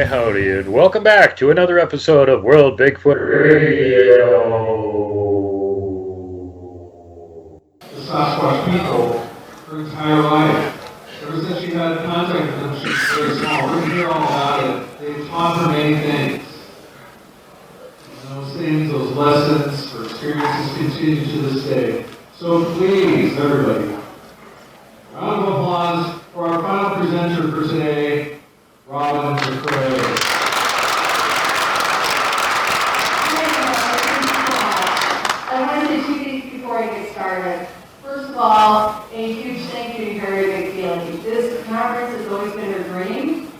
Howdy, and welcome back to another episode of World Bigfoot Radio. The Sasquatch people, her entire life, ever since she had contact with them, she was very small. We're hear all about it. They've taught her many things. And those things, those lessons, her experiences continue to this day. So please, everybody, round of applause for our final presenter for today, Robin McCRAY. I want to say two things before I get started. First of all, a huge thank you to Harriette McFeely. This conference has always been her dream,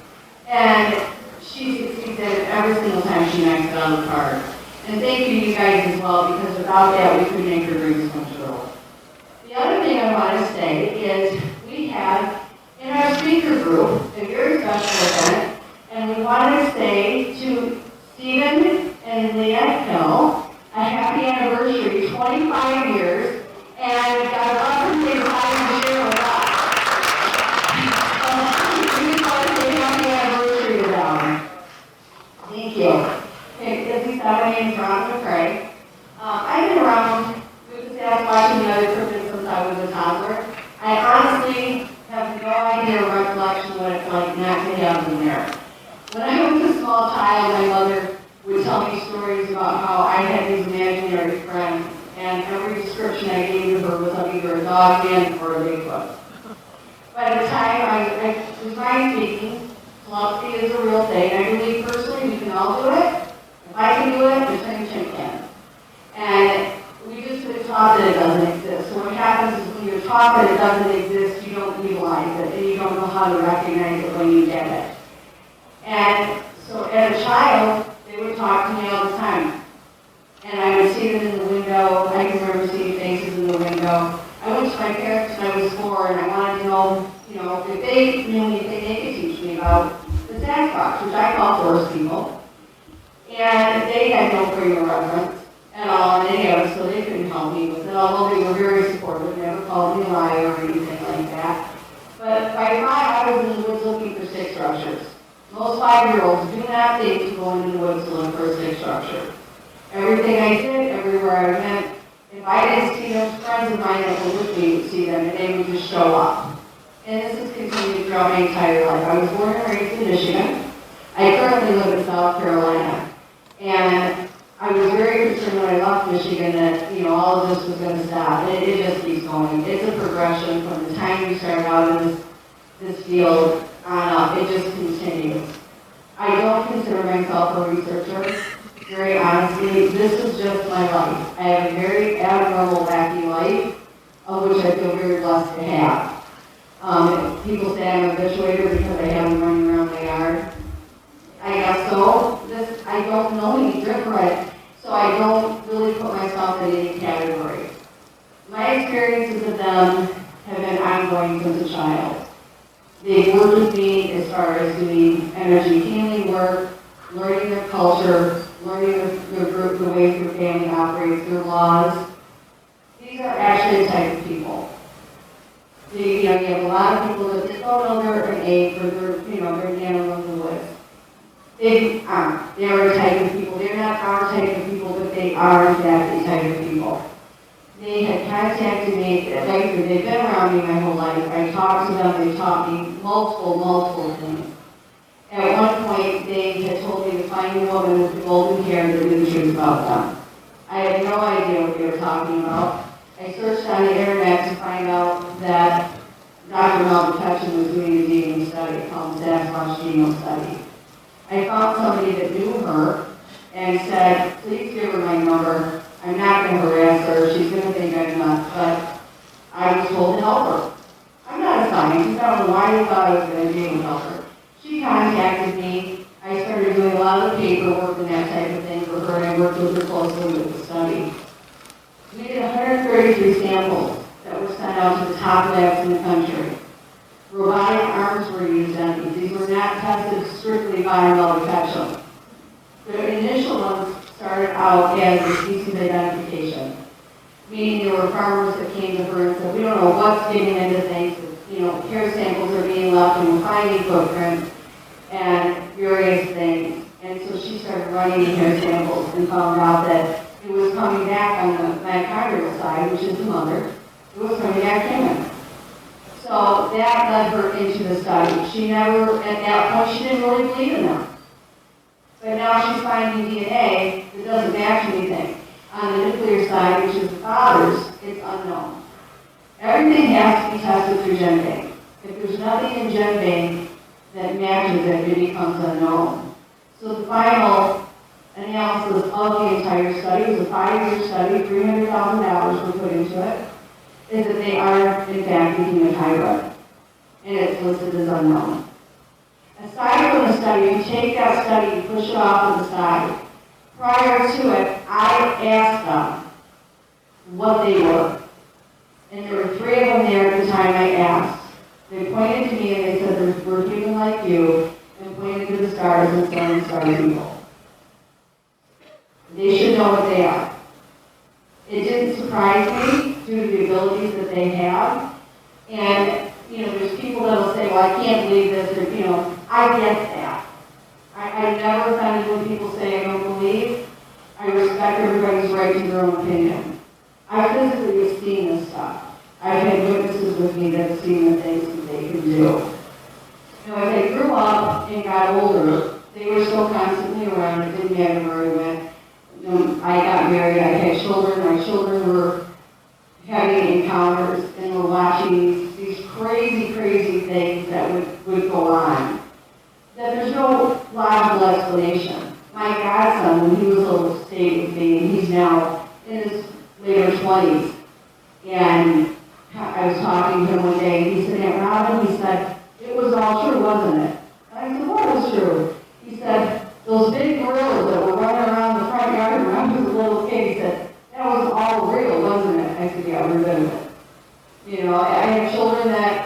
and she succeeds at it every single time she knocks it on the park. And thank you to you guys as well, because without that, we couldn't make her dreams come true. The other thing I want to say is we have in our speaker group a very special event, and we wanted to say to Stephen and Leanne Hill, a happy anniversary, 25 years, and we've got a lot of things to share with us. We just want to say happy anniversary to them. Thank you. Okay, as we said, my name is Robin McCRAY. I've been around with the Sasquatch and the other cryptids since I was a toddler. I honestly have no idea or recollection what it's like not to have them there. When I was a small child, my mother would tell me stories about how I had these imaginary friends, and every description I gave to her was of either a dog man or a Bigfoot. By the time I was mind speaking, telepathy is a real thing. I believe personally we can all do it. If I can do it, the same chick can. And we just been taught that it doesn't exist. So what happens is when you're taught that it doesn't exist, you don't utilize it, and you don't know how to recognize it when you get it. And so as a child, they would talk to me all the time. And I would see them in the window. I can remember seeing faces in the window. I went to my parents when I was 4, and I wanted to know, if they knew anything they could teach me about the Sasquatch, which I call forest people. And they had no frame of reference at all, and any of us, so they couldn't help me with it, although they were very supportive, never called me a liar or anything like that. But by 5, I was in the woods looking for stick structures. Most 5-year-olds do not think to go into the woods to look for a stick structure. Everything I did, everywhere I went, if I didn't see them, friends of mine that were with me would see them, and they would just show up. And this has continued throughout my entire life. I was born and raised in Michigan. I currently live in South Carolina. And I was very concerned when I left Michigan that, all of this was going to stop. It just keeps going. It's a progression from the time you start out in this field on up. It just continues. I don't consider myself a researcher. Very honestly, this is just my life. I have a very abnormal, wacky life, of which I feel very blessed to have. People say I'm a habituator because I have them running around my yard. I guess so. I don't know any different, so I don't really put myself in any category. My experiences with them have been ongoing since a child. They've worked with me as far as doing energy healing work, learning their culture, learning their group, the way their family operates, their laws. These are actually the type of people. You have a lot of people that just don't know they're an ape or they're an animal in the woods. They aren't. They are a type of people. They're not our type of people, but they are, in fact, a type of people. They had contacted me, like I said, they've been around me my whole life. I talked to them, they taught me multiple things. At one point, they had told me to find a woman with the golden hair that knew the truth about them. I had no idea what they were talking about. I searched on the internet to find out that Dr. Mel McCutcheon was doing a DNA study called the Sasquatch Genome Study. I found somebody that knew her and said, please give her my number. I'm not going to harass her. She's going to think I'm nuts, but I was told to help her. I'm not a scientist. I don't know why they thought I was going to be able to help her. She contacted me. I started doing a lot of the paperwork and that type of thing for her, and I worked with her closely with the study. We did 133 samples that were sent out to the top labs in the country. Robotic arms were used on these. These were not tested strictly by Mel McCutcheon. The initial ones started out as a species identification, meaning there were farmers that came to her and said, we don't know what's getting into things. Hair samples are being left and we're finding footprints and various things. And so she started running the hair samples and found out that it was coming back on the mitochondrial side, which is the mother. It was coming back human. So that led her into the study. She never, at that point, she didn't really believe in them. But now she's finding DNA that doesn't match anything. On the nuclear side, which is the father's, it's unknown. Everything has to be tested through GenBank. If there's nothing in GenBank that matches it, it becomes unknown. So the final analysis of the entire study was a 5-year study, $300,000 were put into it, is that they are, in fact, a human hybrid. And it's listed as unknown. Aside from the study, you take that study, you push it off to the side. Prior to it, I asked them what they were. And there were 3 of them there at the time I asked. They pointed to me and they said, we're human like you, and pointed to the stars and said, stars evil. They should know what they are. It didn't surprise me due to the abilities that they have. And, there's people that will say, well, I can't believe this, or, I get that. I never offended when people say I don't believe. I respect everybody's right to their own opinion. I physically have seen this stuff. I've had witnesses with me that have seen the things that they can do. As I grew up and got older, they were still constantly around. It didn't matter where I went. I got married, I had children. My children were having encounters and were watching these crazy things that would go on. That there's no logical explanation. My godson, when he was a little, stayed with me, and he's now in his later 20s. And I was talking to him one day, and he said, Aunt Robin, he said, it was all true, wasn't it? And I said, what was true? He said, those big gorillas that were running around the front yard when I was a little kid, he said, that was all real, wasn't it? I said, yeah, every bit of it. I have children that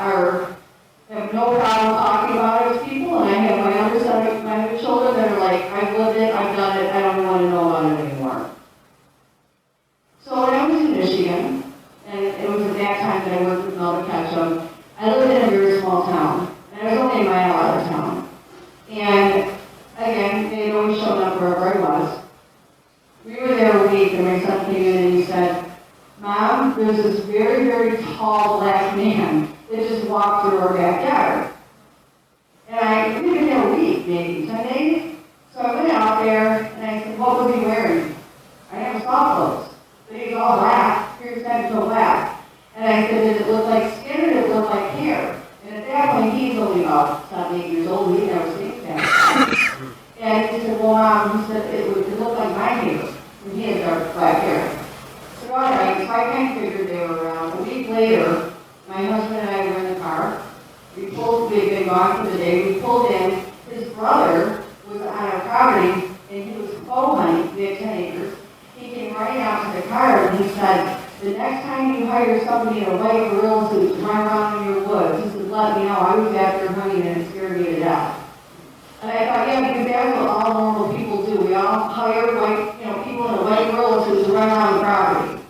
have no problem talking about it with people, and I have my other children that are like, I've lived it, I've done it, I don't want to know about it anymore. So when I was in Michigan, and it was at that time that I worked with Mel McCutcheon, I lived in a very small town, and I was only a mile out of town. And again, they had always shown up wherever I was. We were there a week, and my son came in and he said, Mom, there's this very tall black man that just walked through our backyard. And we've been there a week, maybe 10 days. So I went out there and I said, what was he wearing? I never saw clothes. But he was all black, here's head to toe black. And I said, did it look like skin or did it look like hair? And at that point, he's only about 7, 8 years old, he never seen that. And he said, well, Mom, he said, it looked like my hair. And he had dark black hair. I said, all right, so I kind of figured they were around. A week later, my husband and I were in the car. We'd been gone for the day. We pulled in. His brother was on our property, and he was bow hunting. We had 10 acres. He came right out to the car, and he said, the next time you hire somebody in a white gorilla suit to run around in your woods, he said, let me know. I was out there hunting, and it scared me to death. And I thought, yeah, because that's what all normal people do. We all hire people in a white gorilla suit to run around the property.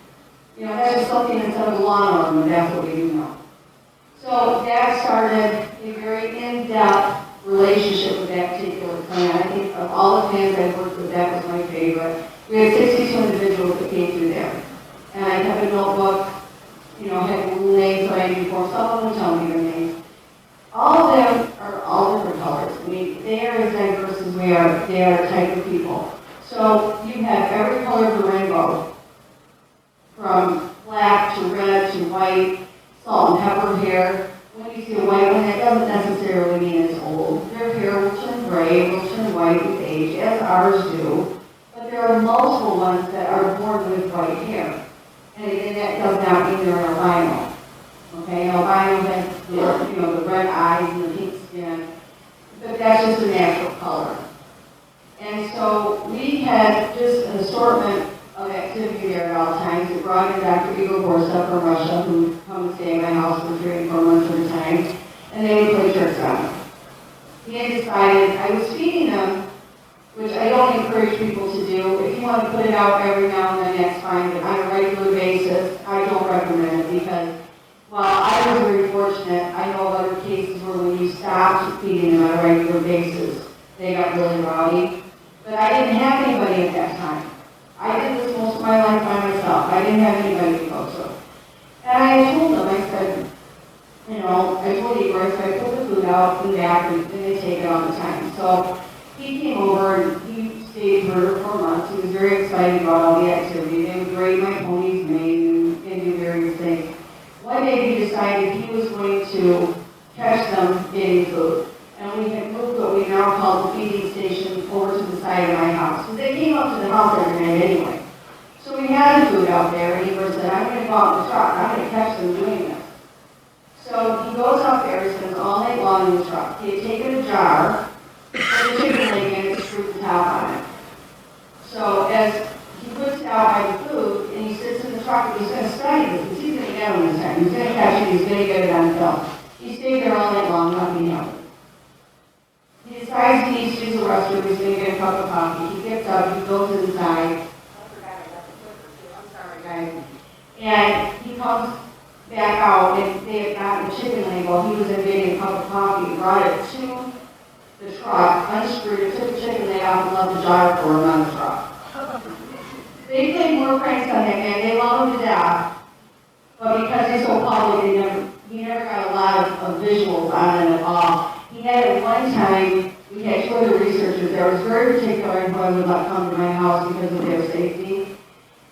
That's just something instead of a lawnmower, and that's what we do now. in-depth relationship with that particular clan. I think of all the clans I've worked with, that was my favorite. We had 62 individuals that came through there. And I have a notebook, had names that I knew before. Some of them tell me their names. All of them are all different colors. I mean, they are as diverse as we are. They are a type of people. So you have every color of the rainbow, from black to red to white, salt and pepper hair. When you see a white one, that doesn't necessarily mean it's old. Their hair will turn gray, will turn white with age, as ours do. But there are multiple ones that are born with white hair. And again, that does not mean they're an albino. Okay, an albino has the red eyes and the pink skin, but that's just a natural color. And so we had just an assortment of activity there at all times. We brought in Dr. Igor Borsa from Russia, who would come and stay at my house for 3 and 4 months at a time, and they would play tricks on them. He had decided, I was feeding them, which I don't encourage people to do. If you want to put it out every now and then, that's fine, but on a regular basis, I don't recommend it because while I was very fortunate, I know of other cases where when you stopped feeding them on a regular basis, they got really rowdy. But I didn't have anybody at that time. I did this most of my life by myself. I didn't have anybody to go to. And I told them, I said, I told Igor, I put the food out in the back and they take it all the time. So he came over and he stayed for 4 months. He was very excited about all the activity. They would grade my pony's mane and do various things. One day he decided he was going to catch them getting food. And we had moved what we now call the feeding station over to the side of my house. Because they came up to the house every night anyway. So we had the food out there, and Igor said, I'm going to go out in the truck. I'm going to catch them doing this. So he goes out there, he spends all night long in the truck. He had taken a jar, put the chicken leg in, and screwed the top on it. So as he puts it out by the food, and he sits in the truck, and he's going to study this, because he's going to get them this time. He's going to catch it, he's going to get it on film. He stayed there all night long, nothing happened. He decides he needs to use the restroom, he's going to get a cup of coffee. He gets up, he goes inside. I forgot I got the clicker too, I'm sorry guys. And he comes back out, and they had gotten the chicken leg while he was in getting a cup of coffee, brought it to the truck, unscrewed it, took the chicken leg out and left the jar for him on the truck. They played more pranks on that man, they love him to death. But because he's so public, he never got a lot of visuals on it at all. He had at one time, we had 2 other researchers there. I was very particular in who I would let come to my house because of their safety.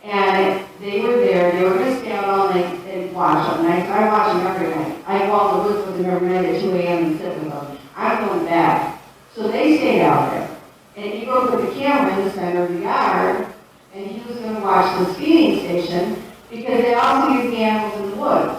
And they were there, they were going to stay out all night and watch them. And I watch them every night. I go out in the woods with them every night at 2 a.m. and sit with them. I'm going back. So they stayed out there. And he go put the camera in the center of the yard, and he was going to watch this feeding station because they also use the animals in the woods.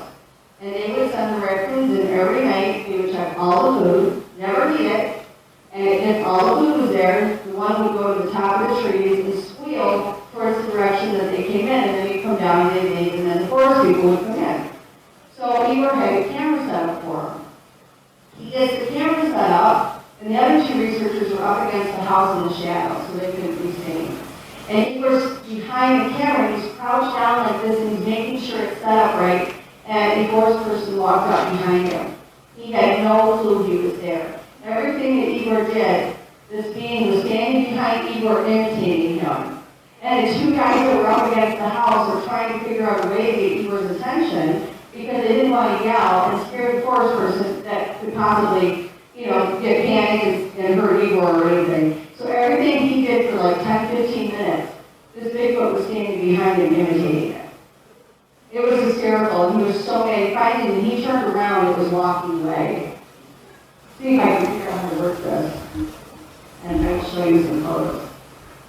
And they would send the raccoons in every night. They would check all the food, never eat it. And if all the food was there, the one would go to the top of the trees and squeal towards the direction that they came in. And then they'd come down and they'd leave, and then the forest people would come in. So Igor had a camera set up for him. He gets the camera set up, and the other 2 researchers were up against the house in the shadow, so they couldn't be seen. And Igor's behind the camera, and he's crouched down like this, and he's making sure it's set up right. And a forest person walked up behind him. He had no clue he was there. Everything that Igor did, this being was standing behind Igor, imitating him. And the 2 guys that were up against the house were trying to figure out a way to get Igor's attention because they didn't want to yell and scare the forest person that could possibly, get panicked and hurt Igor or anything. So everything he did for like 10, 15 minutes, this Bigfoot was standing behind him imitating it. It was hysterical, and he was so mad. Finally, when he turned around, it was walking away. See if I can figure out how to work this. And I will show you some photos.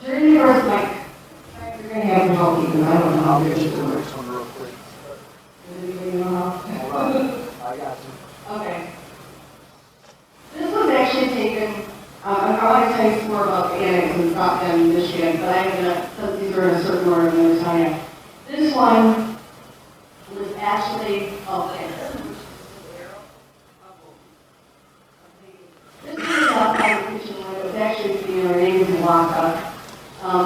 During the first, you're going to have to help me because I don't know how this is work. Does anybody know how? I got you. Okay. This was actually taken, I want to tell you some more about the annex in Michigan, but I'm going to, since these are in a certain order, I'm going to tell you. This one was actually, this was outside the kitchen window. It was actually, her name was Blanca.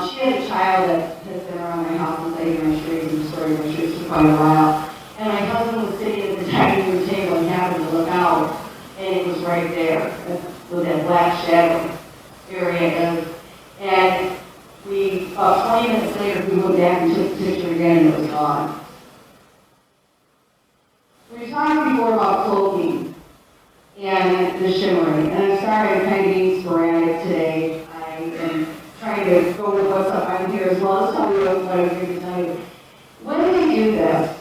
She had a child that has been around my house and played in my streets and stored in my streets for quite a while. And my husband was sitting at the dining room table and happened to look out, and it was right right there, where that black shadow area is. And about 20 minutes later, we went back and took the picture again, and it was gone. We talked before about cloaking and the shimmering, and I'm sorry I'm kind of being sporadic today. I am trying to go with what's up on here as well as tell you what I was going to tell you. When they do this,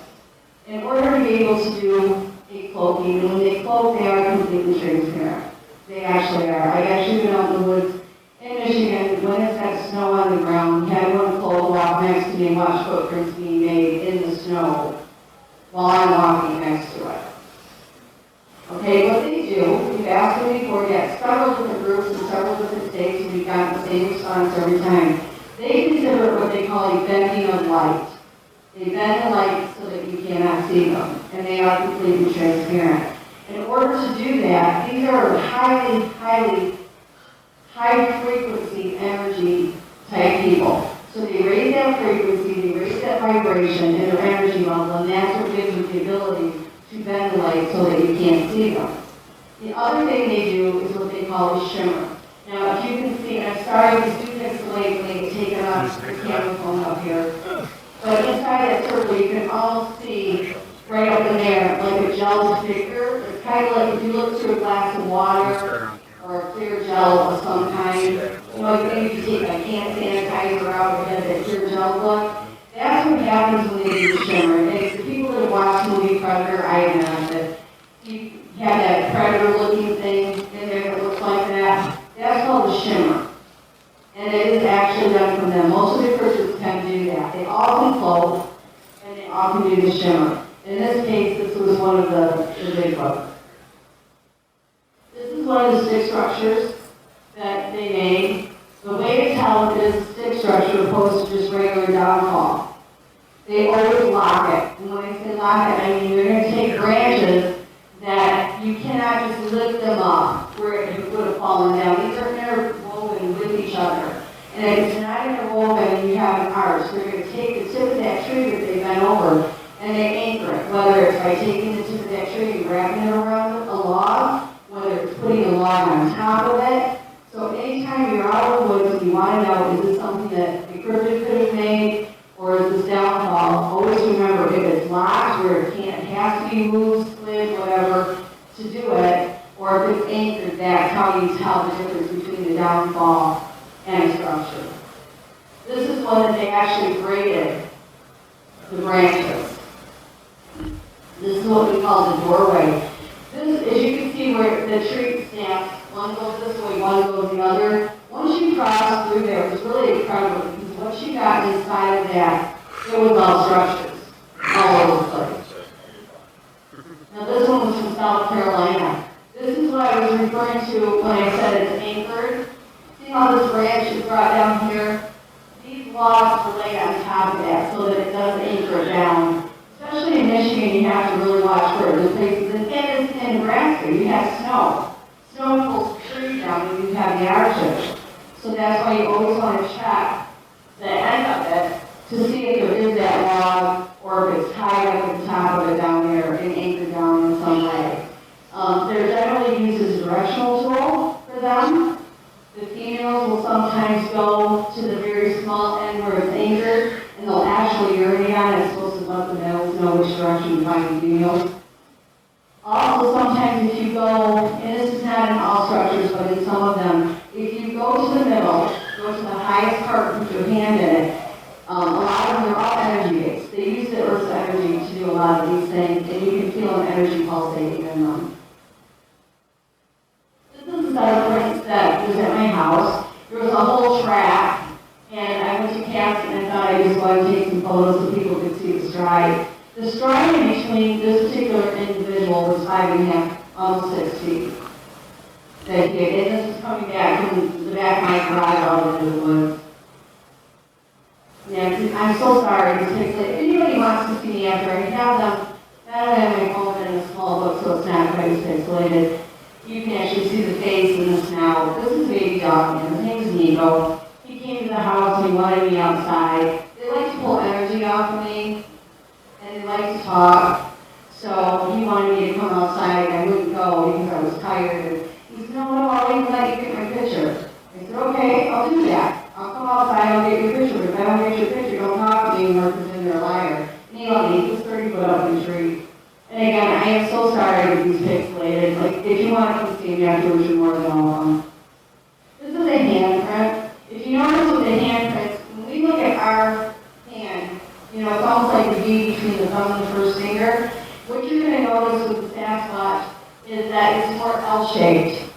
in order to be able to do a cloaking, and when they cloak, they are completely transparent. They actually are. I've actually been out in the woods in Michigan when it's got snow on the ground. Had one cloak walk next to me and watch footprints being made in the snow while I'm walking next to it. Okay, what they do, we've asked them before, we got several different groups in several different states, and we've gotten the same response every time. They consider it what they call a bending of light. They bend the light so that you cannot see them, and they are completely transparent. In order to do that, these are highly, high frequency energy type people. So they raise that frequency, they raise that vibration in their energy level, and that's what gives them the ability to bend the light so that you can't see them. The other thing they do is what they call a shimmer. Now, if you can see, I'm sorry, these do get delayed, taken off the camera phone up here. But inside that circle, you can almost see right up in there, like a gel figure. It's kind of like if you look through a glass of water or a clear gel of some kind. You know, maybe you take a hand sanitizer out and have that clear gel look. That's what happens when they do shimmer. And it's the people that have watched the movie Predator, I have not, that you have that predator-looking thing in there that looks like that. That's called a shimmer. And it is actually done from them. Most of the creatures can do that. They all can float, and they all can do the shimmer. In this case, this was one of the Bigfoot. This is one of the stick structures that they made. The way to tell if it is a stick structure opposed to just regular downfall. They always lock it. And when I say lock it, I mean you're going to take branches that you cannot just lift them up where it would have fallen down. These are interwoven with each other. And if it's not interwoven and you have an arch, they're going to take the tip of that tree that they bent over and they anchor it, whether it's by taking the tip of that tree and wrapping it around a log, whether it's putting a log on top of it. So anytime you're out of the woods and you want to know, is this something that a cryptid could have made, or is this downfall, always remember, if it's locked where it has to be moved, slid, whatever, to do it, or if it's anchored, that's how you tell the difference between the downfall and a structure. This is one that they actually graded the branches. This is what we call the doorway. This, as you can see where the tree stands, one goes this way, one goes the other. Once you cross through there, it was really incredible because what you got inside of that, it was all structures, all over the place. Now this one was from South Carolina. This is what I was referring to when I said it's anchored. See how this branch is brought down here? These logs are laid on top of that so that it does anchor it down. Especially in Michigan, you have to really watch where the places. And in Nebraska, you have snow. Snow pulls trees down and you have the arches. So that's why you always want to check the end of it to see if there is that log or if it's tied up at the top of it down there and anchored down in some way. They're generally used as a directional tool for them. The females will sometimes go to the very small end where it's anchored and they'll actually urinate on it. It's supposed to let the males know which direction to find the females. Also, sometimes if you go, and this is not in all structures, but in some of them, if you go to the middle, go to the highest part, put your hand in it, a lot of them are all energy-based. They use the Earth's energy to do a lot of these things, and you can feel an energy pulsating in them. This is a set of prints that was at my house. There was a whole track, and I went to Cassie and I thought I just wanted to take some photos so people could see the stride. The stride between this particular individual was 5.5, almost 6 feet. That big. And this is coming back from the back of my garage out into the woods. Yeah, I'm so sorry. If anybody wants to see me after I have them, I don't have my phone in a small book, so it's not quite as pixelated. You can actually see the face in this now. This is baby dog, and his name's Nico. He came to the house and he wanted me outside. They like to pull energy off of me. And they like to talk, so he wanted me to come outside, and I wouldn't go because I was tired. maybe afterwards you're more than welcome. This is a handprint. If you notice with the handprints, when we look at our hand, you know, it's almost like the V between the thumb and the first finger. What you're going to notice with the Sasquatch is that it's more L-shaped.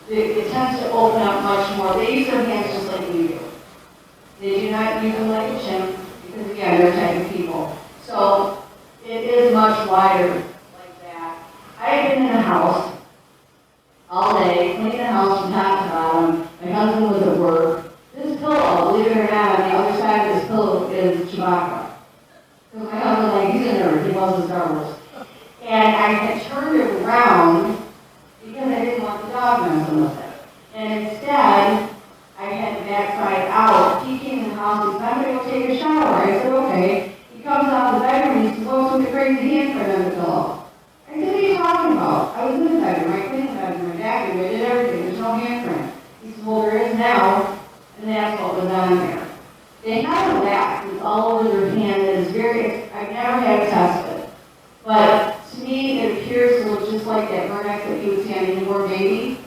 It tends to open up much more. They use their hands just like we do. They do not use them like a chimp because, again, they're type of people. So it is much wider like that. I've been in the house all day, cleaning the house from top to bottom. My husband was at work. This pillow, believe it or not, on the other side of this pillow is Chewbacca. Because my husband, like, he's a nerd. He loves the Star Wars. And I had turned it around because I didn't want the dog messing with it. And instead, I had the backside out. He came in the house and said, I'm going to go take a shower. I said, okay. He comes out of the bedroom and he says, what's with the crazy handprint on the pillow? I said, what are you talking about? I was in the bedroom. I cleaned the bedroom. I vacuumed. I did everything. There's no handprint. He says, well, there is now. And that's what was on there. They have a wax that's all over their hand that is very, I've never had it tested. But to me, it appears to look just like that vertex that you would see on a newborn baby.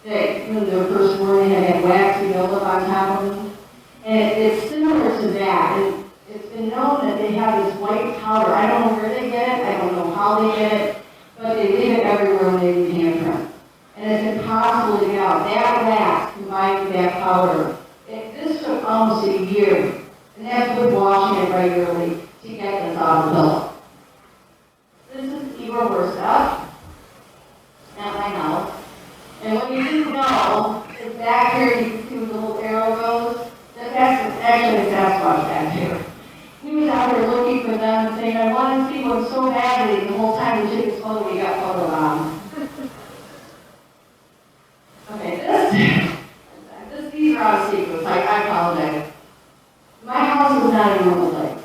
That when they were first born, they had that waxy buildup on top of them. And it's similar to that. And it's been known that they have this white powder. I don't know where they get it. I don't know how they get it. But they leave it everywhere when they leave handprints. And it's impossible to get out. That wax combined with that powder. This took almost a year. And that's with washing it regularly to get this out of the pillow. This is Igor Bursa at my house. And what you didn't know is back here, you can see where the little arrow goes. That's actually a Sasquatch back here. He was out there looking for them and saying, I want to see one so badly. The whole time we took his photo, we got photo on. Okay, these are out of sequence. I apologize. My house is not a normal place.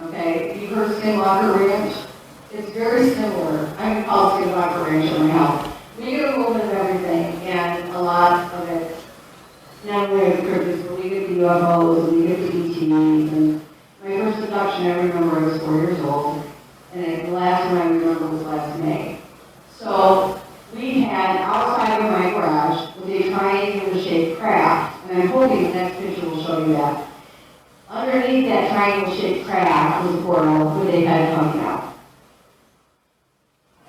Okay, you've heard Skinwalker Ranch. It's very similar. I'm going to call it Skinwalker Ranch in my house. We get a little bit of everything, and a lot of it, not only of cryptids, but we get the UFOs, and we get the ETs, and my first abduction, I remember I was 4 years old, and the last one I remember was last May. So, we had outside of my garage was a triangular-shaped craft, and I'm hoping the next picture will show you that. Underneath that triangle-shaped craft was a portal with a head coming out.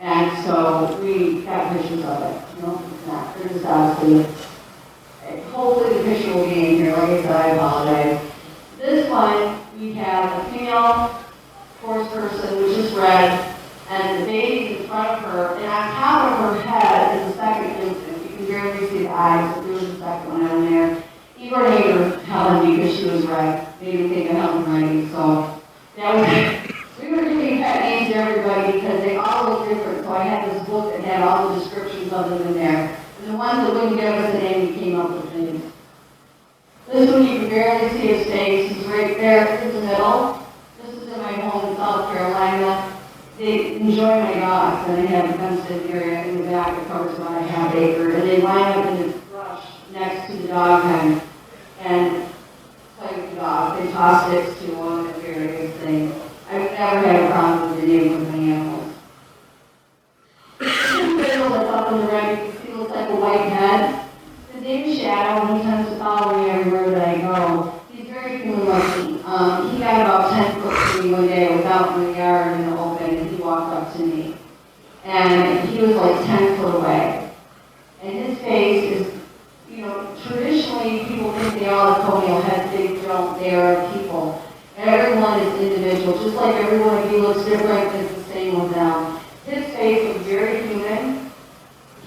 And so we got pictures of it. No, it's not. They're just obviously. Hopefully the picture will be in here. Like I said, I apologize. This one, we have a female horse person, which is red, and the baby's in front of her, and on top of her head is a second infant. You can barely see the eyes, but there was a second one on there. Igor named her Helen because she was red. Made me think of Helen Reddy. So that was. We were giving pet names to everybody because they all look different, so I had this book that had all the descriptions of them in there. And the ones that wouldn't give us a name, we came up with names. This one you can barely see his face. He's right there in the middle. This is in my home in South Carolina. They enjoy my dogs, and I have a fenced-in area in the back that covers about a half acre. And they line up in the brush next to the dog pen and play with the dogs. They toss sticks to them and various things. I've never had a problem with any of my animals. This fiddle that's up on the right, you can see looks like a white head. His name is Shadow, and he tends to follow me everywhere that I go. He's very human-looking. He got about 10 foot from me one day. I was out in the yard in the open, and he walked up to me. And he was like 10 foot away. And his face is, you know, traditionally people think they all have toenail heads, they don't, they are people. Everyone is individual, just like every one of you looks different, it's the same with them. His face was very human.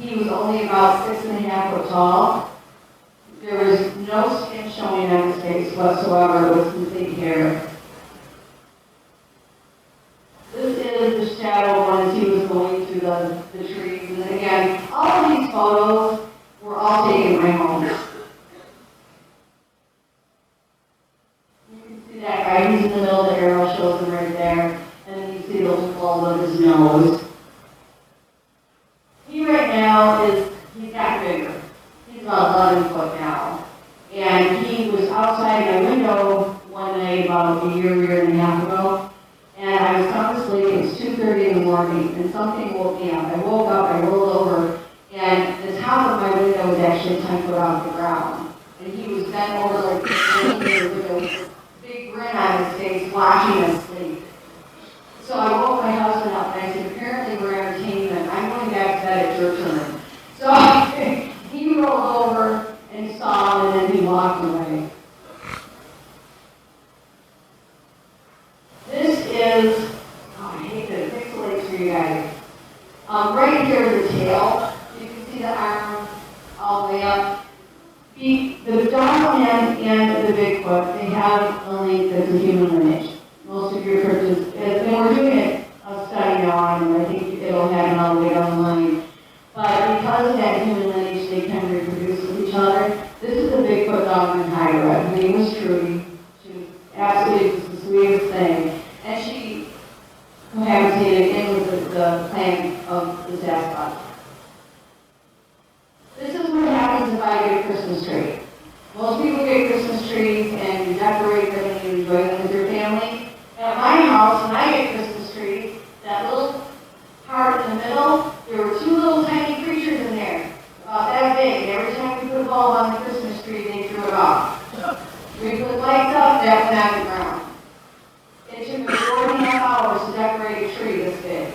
He was only about 6.5 foot tall. There was no skin showing on his face whatsoever. It was complete hair. This is the shadow one as he was going through the trees. And again, all of these photos were all taken in my home. That guy, he's in the middle of the arrow, shows him right there, and then you see the little fold of his nose. He right now he's got bigger. He's about 11 foot now. And he was outside my window one night about a year and a half ago, and I was sound asleep. It was 2:30 in the morning, and something woke me up. I woke up, I rolled over, And the top of my window was actually 10 foot off the ground. And he was bent over like this with a big grin on his face, watching us sleep. So I woke my husband up and I said, apparently we're entertainment. I'm going back to bed at your turn. So he rolled over and saw him, and then he walked away. This is, I hate to pixelate for you guys. Right here is the tail. You can see the arm all the way up. The dogman and the Bigfoot, they have a link that's a human lineage. Most of your churches, and we're doing a study now on it, I think it'll happen all the way down the line. But because of that human lineage, they can reproduce with each other. This is a Bigfoot dogman hybrid. Her name was Trudy. She was absolutely the sweetest thing. And she cohabitated in with the clan of the Sasquatch. This is what happens if I get a Christmas tree. Most people get Christmas trees and you decorate them and you enjoy them with your family. At my house, when I get Christmas trees, that little part in the middle, there were two little tiny creatures in there, about that big. And every time we put a bulb on the Christmas tree, they threw it off. We put lights up, that went on the ground. It took me 4.5 hours to decorate a tree this big.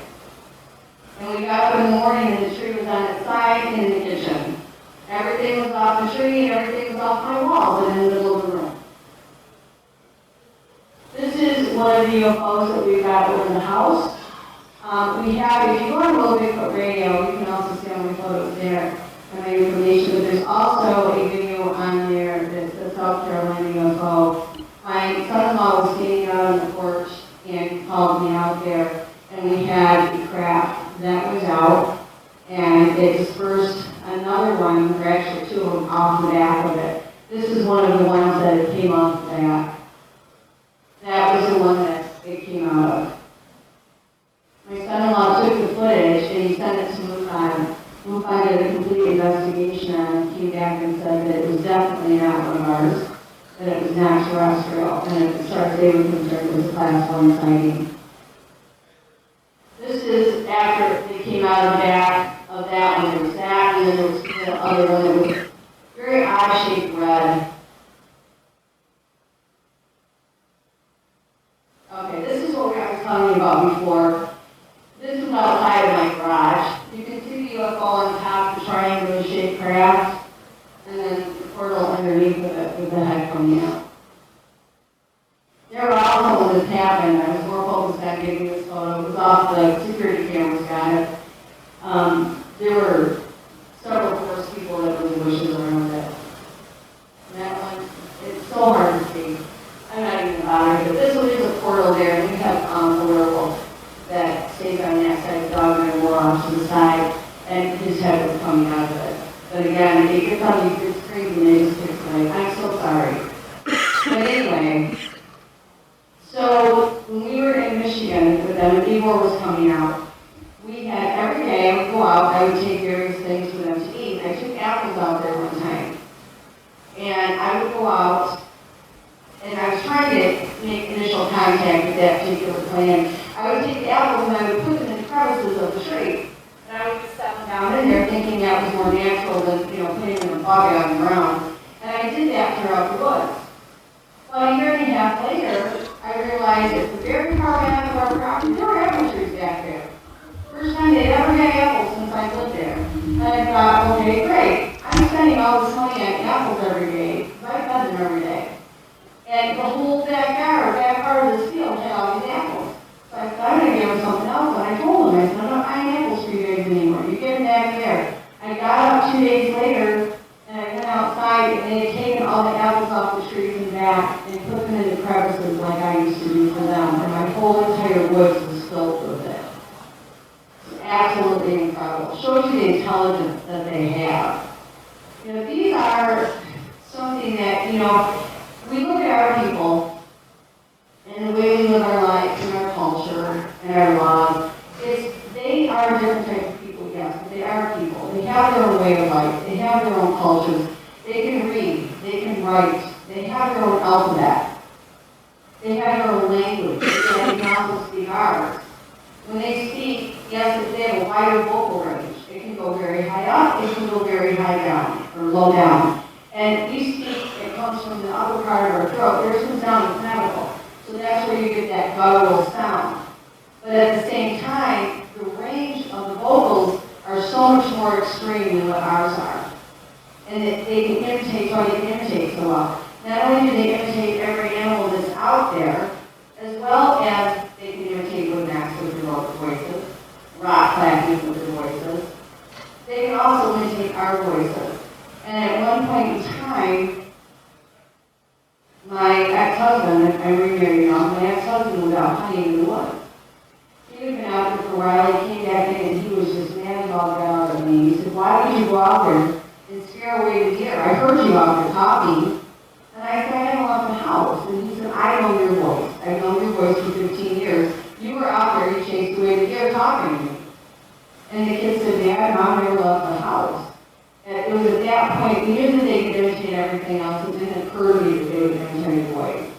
And we got up in the morning and the tree was on its side in the kitchen. Everything was off the tree and everything was off my walls and in the middle of the room. This is one of the UFOs that we've got over the house. We have, if you go on World Bigfoot Radio, you can also see all my photos there and my information, but there's also a video on there that's the South Carolina UFO. My son-in-law was standing out on the porch and called me out there, and we had a craft that was out, and it dispersed another one, or actually two of them, off the back of it. This is one of the ones that it came off the back. That was the one that it came out of. My son-in-law took the footage and he sent it to McCRAY. McCRAY did a complete investigation and came back and said that it was definitely not one of ours, that it was not terrestrial, and as far as they were concerned, it was a class 1 sighting. This is after they came out of the back of that one. There was that, and then there was the other one that was very odd-shaped red. Okay, this is what I was telling you about before. This is outside of my garage. You can see the UFO on top, the triangular-shaped craft, and then the portal underneath of it with the head coming out. There were also, when this happened, I was more focused on getting this photo. It was off the security cameras got it. There were several first people that were in bushes around it. And that one, it's so hard to see. I'm not even bothered, but this one is a portal there, and we have a werewolf that stays on that side of the dog and more off to the side, and his head was coming out of it. But again, they get on these big screens and they just pixelate. I'm so sorry. But anyway, so when we were in Michigan with them, and Igor was coming out, we had every day I would go out, I would take various things for them to eat. I took apples out there one time. And I would go out, and I was trying to make initial contact with that particular plant. I would take the apples and I would put them in the crevices of the tree. And I would just set them down in there thinking that was more natural than, putting them in a bucket on the ground. And I did that throughout the woods. Well, a year and a half later, I realized at the very far back of our property, there were apple trees back there. First time they'd ever had apples since I lived there. And I thought, okay, great. I'm spending all this money on apples every day, because I fed them every day. And the whole back part of this field had all these apples. So I thought I'm going to give them something else, and I told them, I said, I'm not buying apples for you guys anymore. You get them back there. I got up 2 days later, and I went outside, and they had taken all the apples off the trees and back, and put them in the crevices like I used to do for them, and my whole entire woods was filled with it. It's absolutely incredible. Shows you the intelligence that they have. These are something that, we look at our people and the way we live our lives and our culture and our laws. They are different types of people, yes, but they are people. They have their own way of life. They have their own cultures. They can read. They can write. They have their own alphabet. They have their own language. They can also speak ours. When they speak, yes, they have a wider vocal range. It can go very high up, it can go very high down, or low down. And we speak, it comes from the upper part of our throat, there's some sound that's clavicle. So that's where you get that guttural sound. But at the same time, the range of the vocals are so much more extreme than what ours are. And they can imitate, so they can imitate so well. Not only do they imitate every animal that's out there, as well as they can imitate woodnacks with their voices, rock clacking with their voices. They can also imitate our voices. And at one point in time, my ex-husband, I remarried now, my ex-husband was out hunting in the woods. He had been out there for a while, he came back in and he was just mad about God at me. He said, why did you go out there and scare away the deer? I heard you out there talking. And I said, I haven't left the house. And he said, I know your voice. I've known your voice for 15 years. You were out there, you chased away the deer talking to me. And the kid said, Dad, Mom never left the house. And it was at that point, we knew that they could imitate everything else. It didn't occur to me that they would imitate the voice.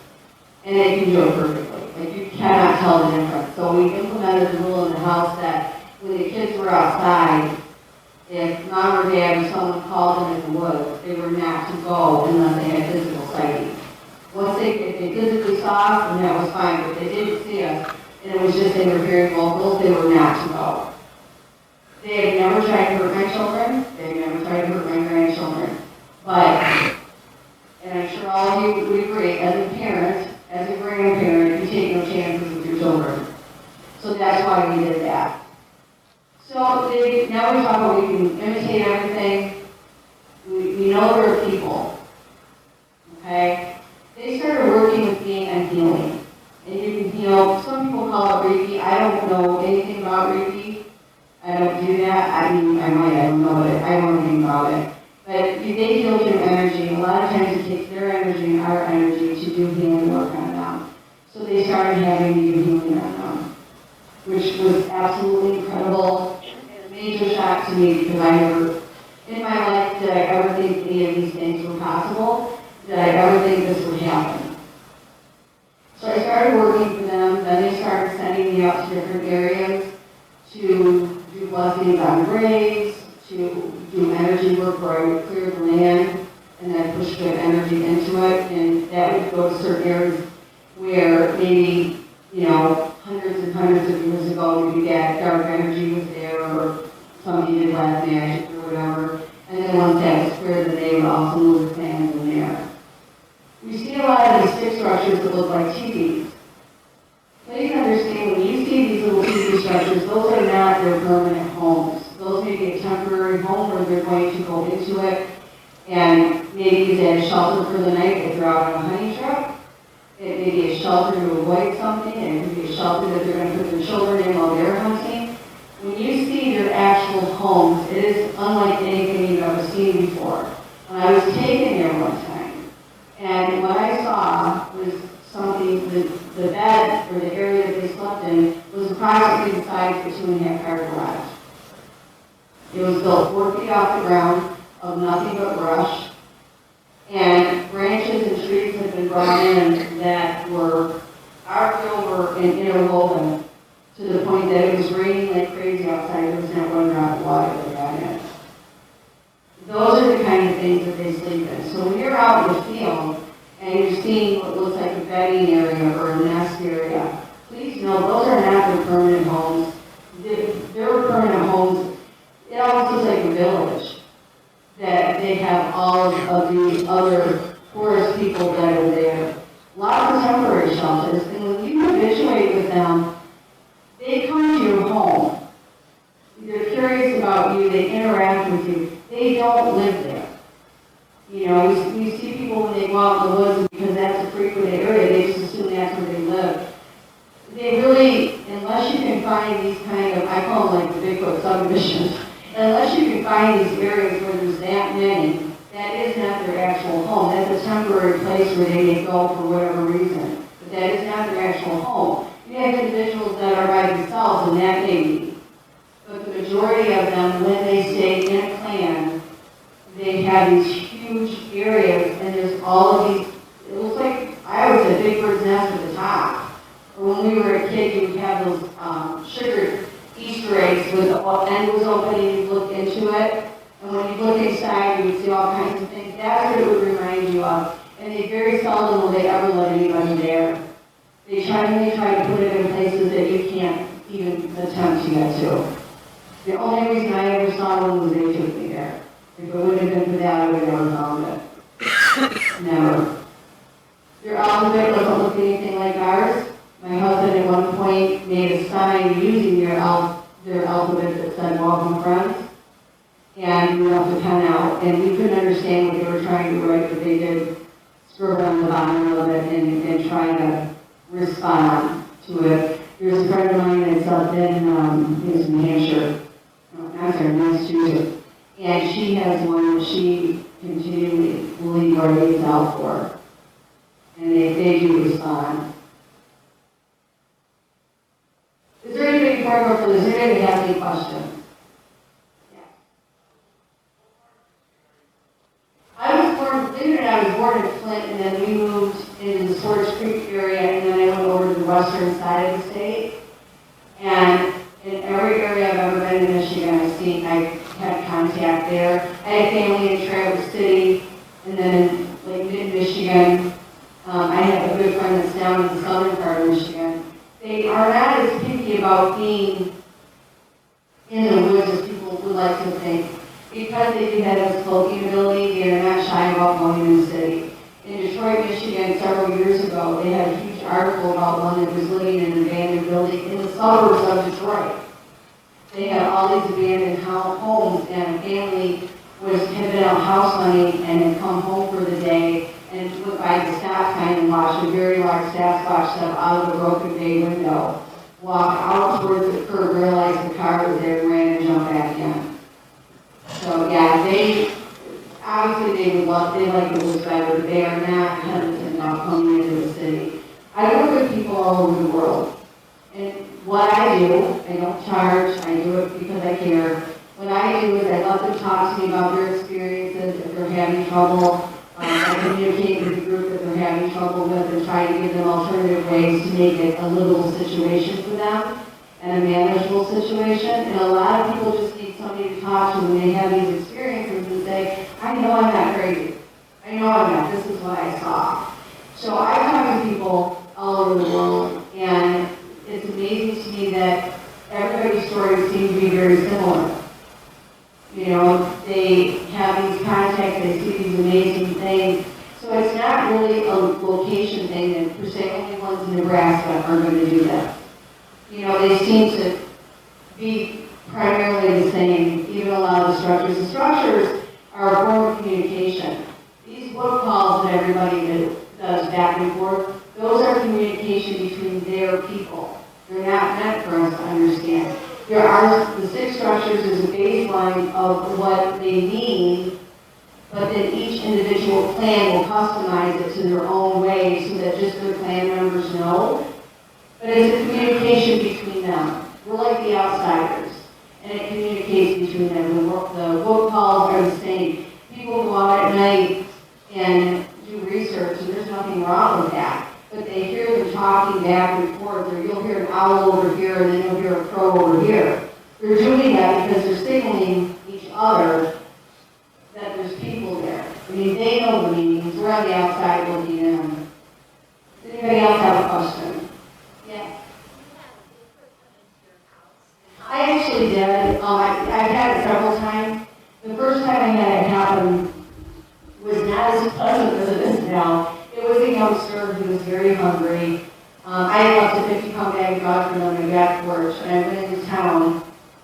And they can do it perfectly. Like, you cannot tell the difference. So we implemented the rule in the house that when the kids were outside, if Mom or Dad or someone called them in the woods, they were not to go unless they had physical sighting. Once if they physically saw us, then that was fine, but if they didn't see us, and it was just they were hearing vocals, they were not to go. They have never tried to hurt my children, they have never tried to hurt my grandchildren. But, and I'm sure all of you would agree, as a parent, as a grandparent, you take no chances with your children. So that's why we did that. So now we talk about we can imitate everything. We know there are people. Okay? They started working with me and healing. And you can heal, some people call it Reiki. I don't know anything about Reiki. I don't do that. I mean, I don't know it. I don't know anything about it. But they heal through energy. A lot of times it takes their energy and our energy to do healing work on them. So they started having me do healing on them, which was absolutely incredible. Major shock to me because I never, in my life, did I ever think any of these things were possible? Did I ever think this would happen? So I started working for them, then they started sending me out to different areas to do blessings on graves, to do energy work where I would clear the land and then push good energy into it, and that would go to certain areas where maybe, hundreds and hundreds of years ago, maybe that dark energy was there, or somebody did black magic or whatever. And then once that was cleared, then they would also move the fans in there. We see a lot of these stick structures that look like teepees. Please understand, when you see these little teepee structures, those are not their permanent homes. Those may be a temporary home where they're going to go into it and maybe use it as a shelter for the night if they're out on a hunting trip. It may be a shelter to avoid something, and it could be a shelter that they're going to put their children in while they're hunting. When you see their actual homes, it is unlike anything you've ever seen before. And I was taken there one time, and what I saw was something, the bed or the area that they slept in was approximately the size of a 2.5-car garage. It was built 4 feet off the ground of nothing but brush. And branches and trees had been brought in that were arched over and interwoven to the point that it was raining like crazy outside. There was not one drop of water that got in. Those are the kind of things that they sleep in. So when you're out in the field and you're seeing what looks like a bedding area or a nest area, please know those are not their permanent homes. Their permanent homes, it almost looks like a village. That they have all of these other forest people that are there. Lots of temporary shelters, and when you habituate with them, they come to your home. They're curious about you, they interact with you. They don't live there. We see people when they go out in the woods because that's a frequented area, they just assume that's where they live. They really, unless you can find these kind of, I call them like the Bigfoot subdivisions, unless you can find these areas where there's that many, that is not their actual home. That's a temporary place where they may go for whatever reason. But that is not their actual home. You have individuals that are by themselves, and that may be. But the majority of them, when they stay in a clan, they have these huge areas, and there's all of these, it looks like, I always said big bird's nest at the top. Or when we were a kid, you would have those sugar Easter X-rays with the end was open and you looked into it. And when you look inside, you would see all kinds of things. That's what it would remind you of. And they very seldom will they ever let anybody there. They try to put it in places that you can't even attempt to get to. The only reason I ever saw one was they took me there. If it wouldn't have been for that, I would have never found it. Never. Their alphabet doesn't look anything like ours. My husband at one point made a sign using their alphabet that said "Welcome, friends," and we left the pen out, and we couldn't understand what they were trying to write, but they did scribble on the bottom of it and try to respond to it. There's a friend of mine that's up in New Hampshire, Massachusetts, and she has one that she continually will leave our names out for, and they do respond. Is there anybody before I go further? Is there anybody that has any questions? Yeah. Believe it or not, I was born in Flint, and then we moved into the Swords Creek area, and then I went over to the western side of the state. And in every area I've ever been in Michigan, I had contact there. I had family in Traverse City, and then in like mid-Michigan. I have a good friend that's down in the southern part of Michigan. They are not as picky about being in the woods as people would like to think. Because they do have this cloaking ability, they are not shy about going in the city. In Detroit, Michigan, several years ago, they had a huge article about one that was living in an abandoned building in the suburbs of Detroit. They had all these abandoned homes, and a family had been out house hunting and had come home for the day and went by the stop sign and watched a very large Sasquatch step out of the broken bay window, walk out towards the curb, realize the car was there, and ran and jumped back in. So yeah, they like the woods better, but they are not hesitant about coming into the city. I work with people all over the world. And what I do, I don't charge, I do it because I care. What I do is I let them talk to me about their experiences, if they're having trouble. I communicate with the group that they're having trouble with and try to give them alternative ways to make it a livable situation for them and a manageable situation. And a lot of people just need somebody to talk to when they have these experiences and say, I know I'm not crazy. I know I'm not. This is what I saw. So I talk to people all over the world, and it's amazing to me that everybody's stories seem to be very similar. You know, they have these contacts, they see these amazing things. So it's not really a location thing, and per se only ones in Nebraska are going to do that. You know, they seem to be primarily the same, even a lot of the structures. The structures are a form of communication. These book calls that everybody does back and forth, those are communication between their people. They're not meant for us to understand. There are the 6 structures as a baseline of what they need, but then each individual clan will customize it to their own way so that just their clan members know. But it's a communication between them. We're like the outsiders, and it communicates between them. The book calls are the same. People go out at night and do research, and there's nothing wrong with that. But they hear them talking back and forth, or you'll hear an owl over here, and then you'll hear a crow over here. They're doing that because they're signaling each other that there's people there. I mean, they know the meanings. We're on the outside looking in. Does anybody else have a question? Yeah. I actually did. I've had it several times. The first time I had it happen was not as pleasant as it is now. It was a youngster who was very hungry. I had left a 50-pound bag of dog food on my back porch, and I went into town.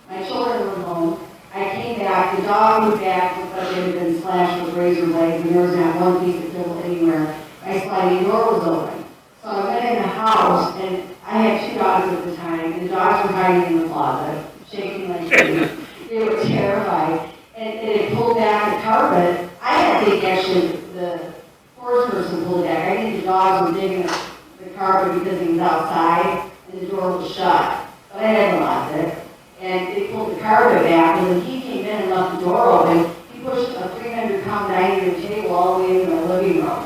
My children were home. I came back. The dog was back, looked like it had been slashed with razor blades, and there was not one piece of kibble anywhere. My sliding door was open. So I went in the house, and I had 2 dogs at the time, and the dogs were hiding in the closet, shaking like trees. They were terrified. And it pulled back the carpet. I had to think, actually, the forest person pulled it back. I think the dogs were digging the carpet because he was outside, and the door was shut. But I hadn't locked it. And they pulled the carpet back, and when he came in and left the door open, he pushed a 300-pound dining room table all the way into the living room.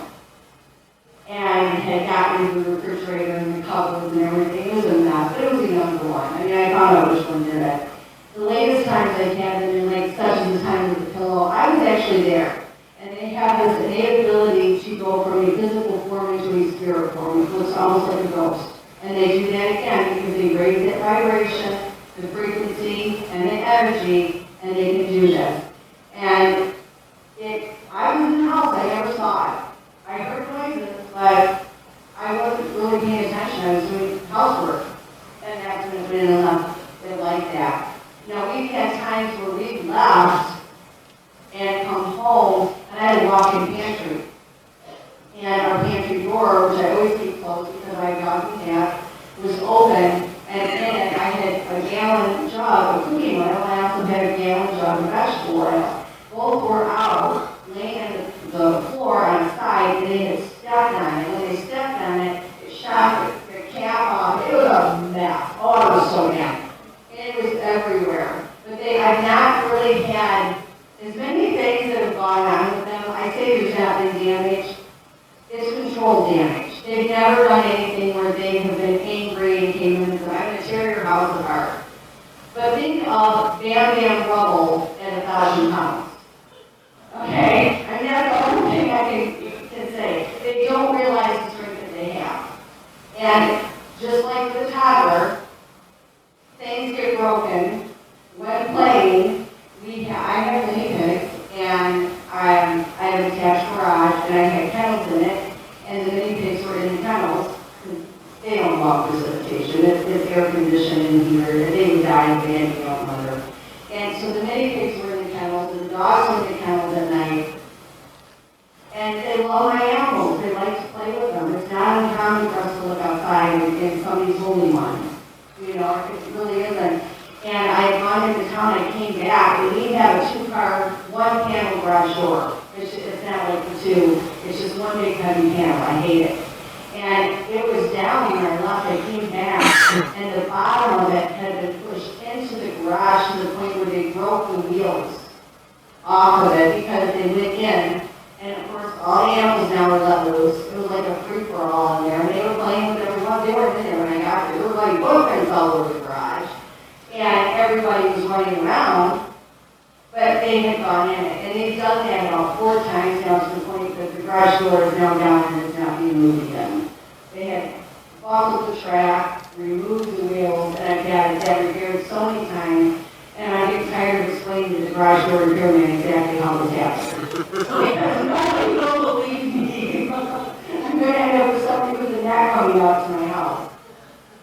And had gotten into the refrigerator and the cupboards and everything. It was a mess, but it was a younger one. I mean, I found out which one did it. they had them in like such as the time of the pillow. I was actually there. And they have this innate ability to go from a physical form into a spirit form. It looks almost like a ghost. And they do that again because they raise that vibration, the frequency, and the energy, and they can do this. And I was in the house, I never saw it. I heard noises, but I wasn't really paying attention. I was doing housework. And that's when it's been enough like that. Now, we've had times where we've left and come home, and I had to walk in the pantry. And our pantry door, which I always keep closed because I got and cat, was open, and in it I had a gallon jug of cooking oil, and I also had a gallon jug of vegetable oil. Both were out, laying on the floor on the side, and they had stepped on it. When they stepped on it, it shot the cap off. It was a mess. Oh, I was so mad. And it was everywhere. But I've not really had as many things that have gone on with them. I say there's not been damage. It's controlled damage. They've never done anything where they have been angry and came in and said, I'm going to tear your house apart. But think of Bam Bam Rubble at 1,000 pounds. Okay? I mean, that's the only thing I can say. They don't realize the strength that they have. And just like the toddler, things get broken when playing. I have mini pigs, and I have a attached garage, and I had kennels in it, and the mini pigs were in the kennels. They don't love precipitation. It's air conditioned in here. They would die if they had to go mother. And so the mini pigs were in the kennels, and the dogs were in the kennels at night. And they love my animals. They like to play with them. It's not uncommon for us to look outside and somebody's holding one. You know, it really isn't. And I had gone into town, I came back, and we have a 2-car, 1-panel garage door. It's not like the two, it's just one big heavy panel. I hate it. And it was down when I left, I came back, and the bottom of it had been pushed into the garage to the point where they broke the wheels off of it because they went in. And of course, all the animals now were let loose. It was like a free-for-all in there. And they were playing with everyone. They weren't in there when I got there. There were like footprints all over the garage. And everybody was running around, but they had gone in it. And they've done that about 4 times now to the point that the garage door is now down and it's not being moved again. They had buckled the track, removed the wheels, and I've had that repaired so many times. And I get tired of explaining to the garage door repairman exactly how this happened. Because nobody will believe me. I'm going to end up with somebody with a neck coming out to my house.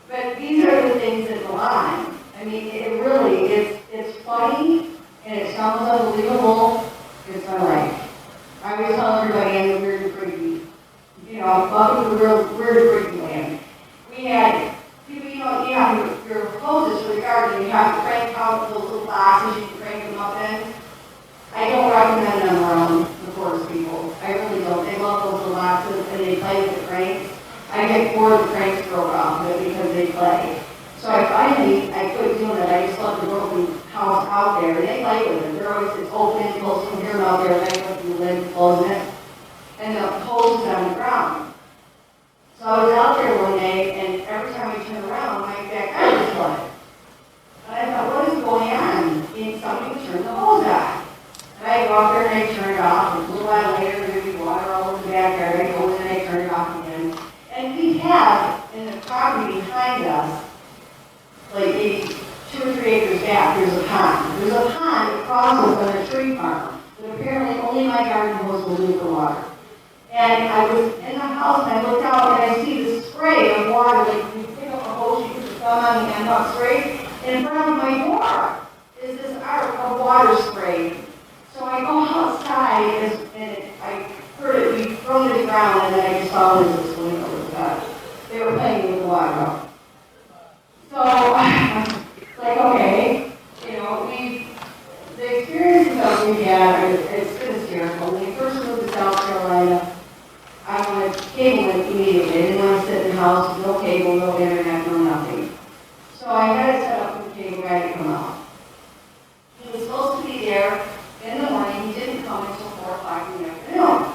But these are the things that go on. I mean, it really, it's funny, and it sounds unbelievable. It's not right. I always tell everybody I'm the weird and freaky. You know, welcome to the real weird and freaky land. We had people, you know, you have your hoses for the garden, you have to crank out those little boxes you can crank them up in. I don't recommend them around the forest people. I really don't. They love those little boxes, and they play with the cranks. I get 4 of the cranks broke off of it because they play. So I quit doing it. I just left the broken house out there. They play with it. They're always, it's open, close from here and out there, and I put the lid, closing it. And the hose is on the ground. So I was out there one day, and every time I turned around, my backyard was flooded. And I thought, what is going on? And somebody turned the hose on. And I go out there and I turn it off. And a little while later, there'd be water all over the backyard. I go in and I turn it off again. And we have, in the property behind us, like maybe 2 or 3 acres back, there's a pond. There's a pond that crosses on a tree farm. But apparently only my garden hose will do for water. And I was in the house and I looked out and I see this spray of water, like you pick up a hose, you put your thumb on the end of spray, and in front of my door is this arc of water spray. So I go outside and I heard it be thrown to the ground, and then I just saw this window with that. They were playing with the water. So like, okay, you know, the experiences that we had, it's been hysterical. When we first moved to South Carolina, I wanted cable link immediately. I didn't want to sit in the house with no cable, no internet, no nothing. So I had it set up for the cable guy to come out. He was supposed to be there in the morning. He didn't come until 4 o'clock in the afternoon.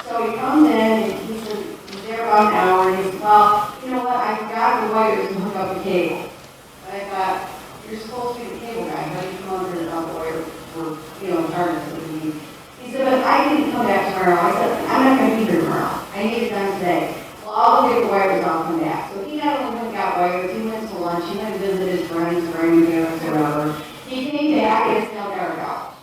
So he comes in and he said, he's there about an hour, and he said, well, you know what, I forgot the wires to hook up the cable. And I thought, you're supposed to be the cable guy, how do you come 100 of lawyers were, targets that we need. He said, but I didn't come back tomorrow. I said, I'm not going to be here tomorrow. I need it done today. Well, I'll go get the wires, I'll come back. So he not only went and got wires, he went to lunch, he went to visit his friends, grandparents, whatever. He came back and it's still dark out.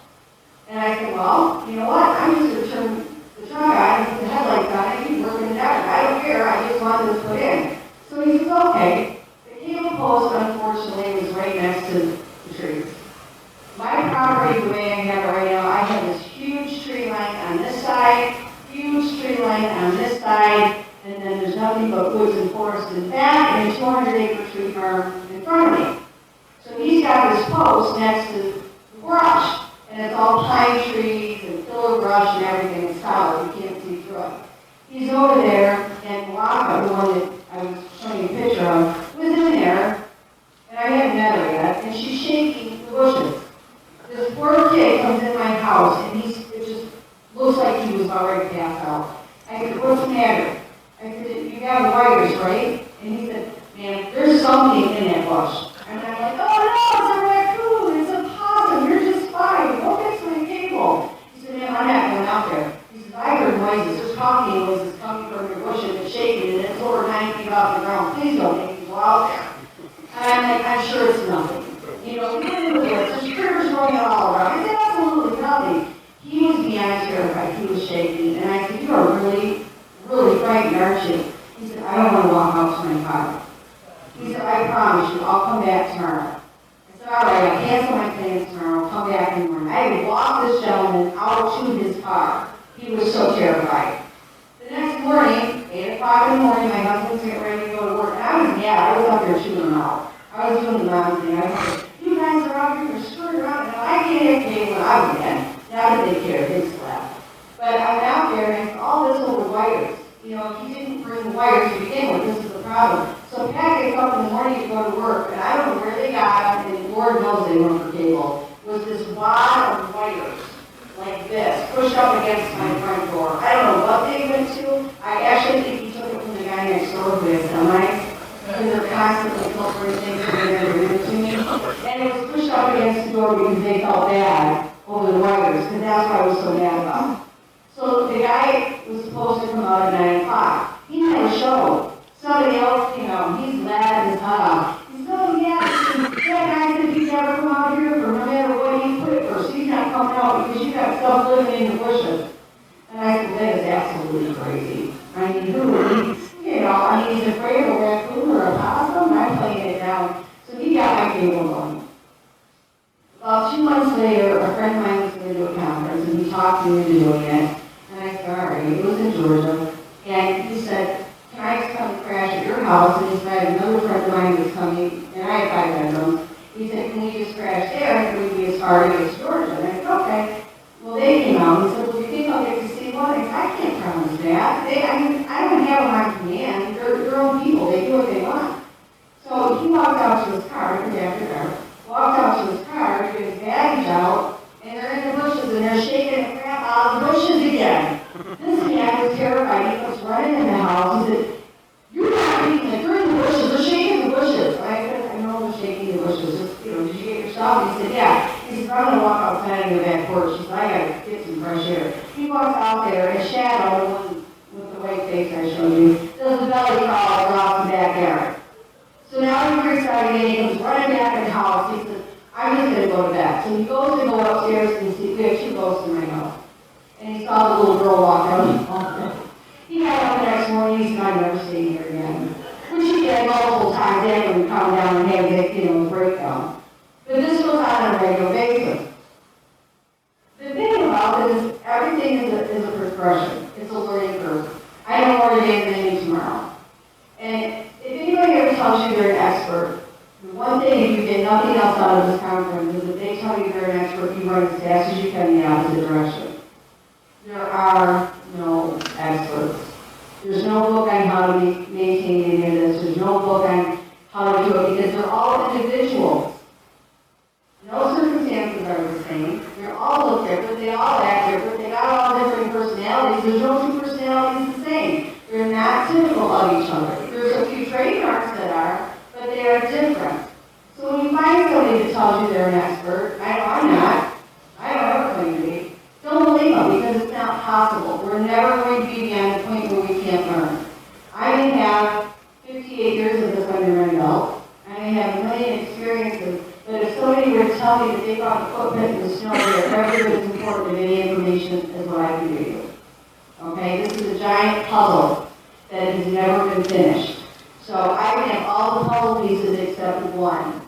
And I said, well, you know what? I'm just going to turn the truck on and put the headlights on and keep working it out. I don't care, I just wanted to put in. So he says, okay. The cable post, unfortunately, was right next to the trees. My property, the way I have it right now, I have this huge tree line on this side, huge tree line on this side, and then there's nothing but woods and forest in the back, and a 200-acre tree farm in front of me. So he's got this post next to the brush, and it's all pine trees and pillar brush and everything. It's solid, you can't see through it. He's over there, and Waka, the one that I was showing you a picture of, was in there, and I haven't met her yet, and she's shaking the bushes. This poor kid comes in my house, and it just looks like he was already passed out. I said, what's the matter? I said, you got wires, right? And he said, man, there's something in that bush. And I'm like, oh no, it's a raccoon, it's a possum, you're just fine, go fix my cable. He said, man, I'm not going out there. He said, I heard noises, there's talking noises coming from your bush and it's shaking and it's over 9 feet off the ground. Please don't make me go out there. And I'm like, I'm sure it's nothing. There's critters going all around. I said, absolutely nothing. He was beyond terrified, he was shaking. And I said, you are really, really frightened, aren't you? He said, I don't want to walk out to my car. He said, I promise you, I'll come back tomorrow. I said, all right, I'll cancel my plans tomorrow, I'll come back in the morning. I would walk this gentleman out to his car. He was so terrified. The next morning, 8 o'clock in the morning, my husband's getting ready to go to work. And I was mad, I was up there shooting him out. I was doing the wrong thing. I was like, you guys are out here, you're screwing around. And I can't have cable when I was in. Not that they care, they slept. But I went out there and all this over wires. He didn't bring the wires to begin with. This is the problem. So Pat gets up in the morning to go to work, and I don't know where they got them, and Lord knows they weren't for cable. Was this wad of wires, like this, pushed up against my front door. I don't know what they went to. I actually think he took it from the guy next door who had semis. Because they're constantly filtering things that they never do to me. And it was pushed up against the door because they felt bad over the wires, because that's what I was so mad about. So the guy was supposed to come out at 9 o'clock. He never showed. Somebody else came out, and he's laughing his head off. He said, oh yeah, that guy said he'd never come out here for no matter what he put for, so he's not coming out because you got stuff living in the bushes. And I said, that is absolutely crazy. I mean, who would he? He's afraid of a raccoon or a possum. I'm playing it down. So he got my cable going. About 2 months later, a friend of mine was going to do a conference, and he talked me into doing it. And I said, all right, it was in Georgia. And he said, can I just come and crash at your house? And he said, another friend of mine was coming, and I had 5 bedrooms. He said, can we just crash there and we be as far as Georgia? And I said, okay. Well, they came out and he said, well, do you think I'll get to see one? I said, I can't promise that. I don't have them on command. They're their own people. They do what they want. So he walked out to his car, it was after dark, walked out to his car, took his baggage out, and they're in the bushes, and they're shaking the crap out of the bushes again. This man was terrified. He comes running in the house. He said, you're not reading it. They're in the bushes. They're shaking the bushes. I said, I know they're shaking the bushes. Just, did you get your stuff? He said, yeah. He said, I'm going to walk outside in the back porch. He said, I got to get some fresh air. He walks out there, and Shadow, the one with the white face I showed you, does a belly crawl across the backyard. So now he freaks out again. He comes running back in the house. He says, I'm just going to go to bed. So he goes to go upstairs and see, we have 2 ghosts in my house. And he saw the little girl walk out. He got up the next morning. He said, I'm never staying here again. Which he did multiple times after we come down and have that, breakdown. But this goes on a regular basis. The thing about it is everything is a progression. It's a learning curve. I don't know what it is going to be tomorrow. And if anybody ever tells you they're an expert, the one thing, if you get nothing else out of this conference, is if they tell you they're an expert, you run as fast as you can in the opposite direction. There are no experts. There's no book on how to maintain any of this. There's no book on how to do it because they're all individuals. No circumstances are the same. They're all look different. They all act different. They got all different personalities. There's no 2 personalities the same. They're not typical of each other. There's a few trademarks that are, but they are different. So So when you find somebody that tells you they're an expert, I'm not. I don't ever claim to be. Don't believe them because it's not possible. We're never going to be beyond the point where we can't learn. I may have 58 years of this under my belt. I may have a million experiences, but if somebody were to tell me that they found a footprint in the snow that every bit as important as any information as what I can give you. Okay, this is a giant puzzle that has never been finished. So I can have all the puzzle pieces except one.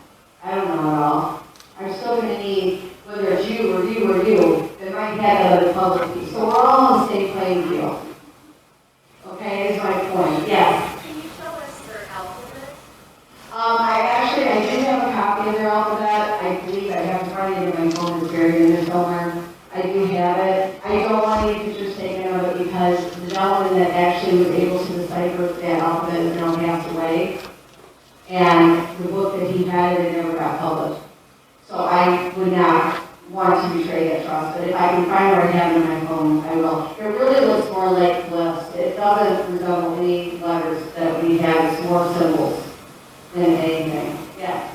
I don't know it all. I'm still going to need, whether it's you or you or you, that might have another puzzle piece. So we're all on the same playing field. Okay, is my point. Yes. Can you show us their alphabet? I do have a copy of their alphabet. I believe I have it probably in my phone. It's buried in there somewhere. I do have it. I don't want any pictures taken of it because the gentleman that actually was able to decipher that alphabet is now passed away. And the book that he had, it never got published. So I would not want to betray that trust. But if I can find where I have it in my phone, I will. It really looks more like lists. It doesn't resemble any letters that we have. It's more symbols than anything. Yeah.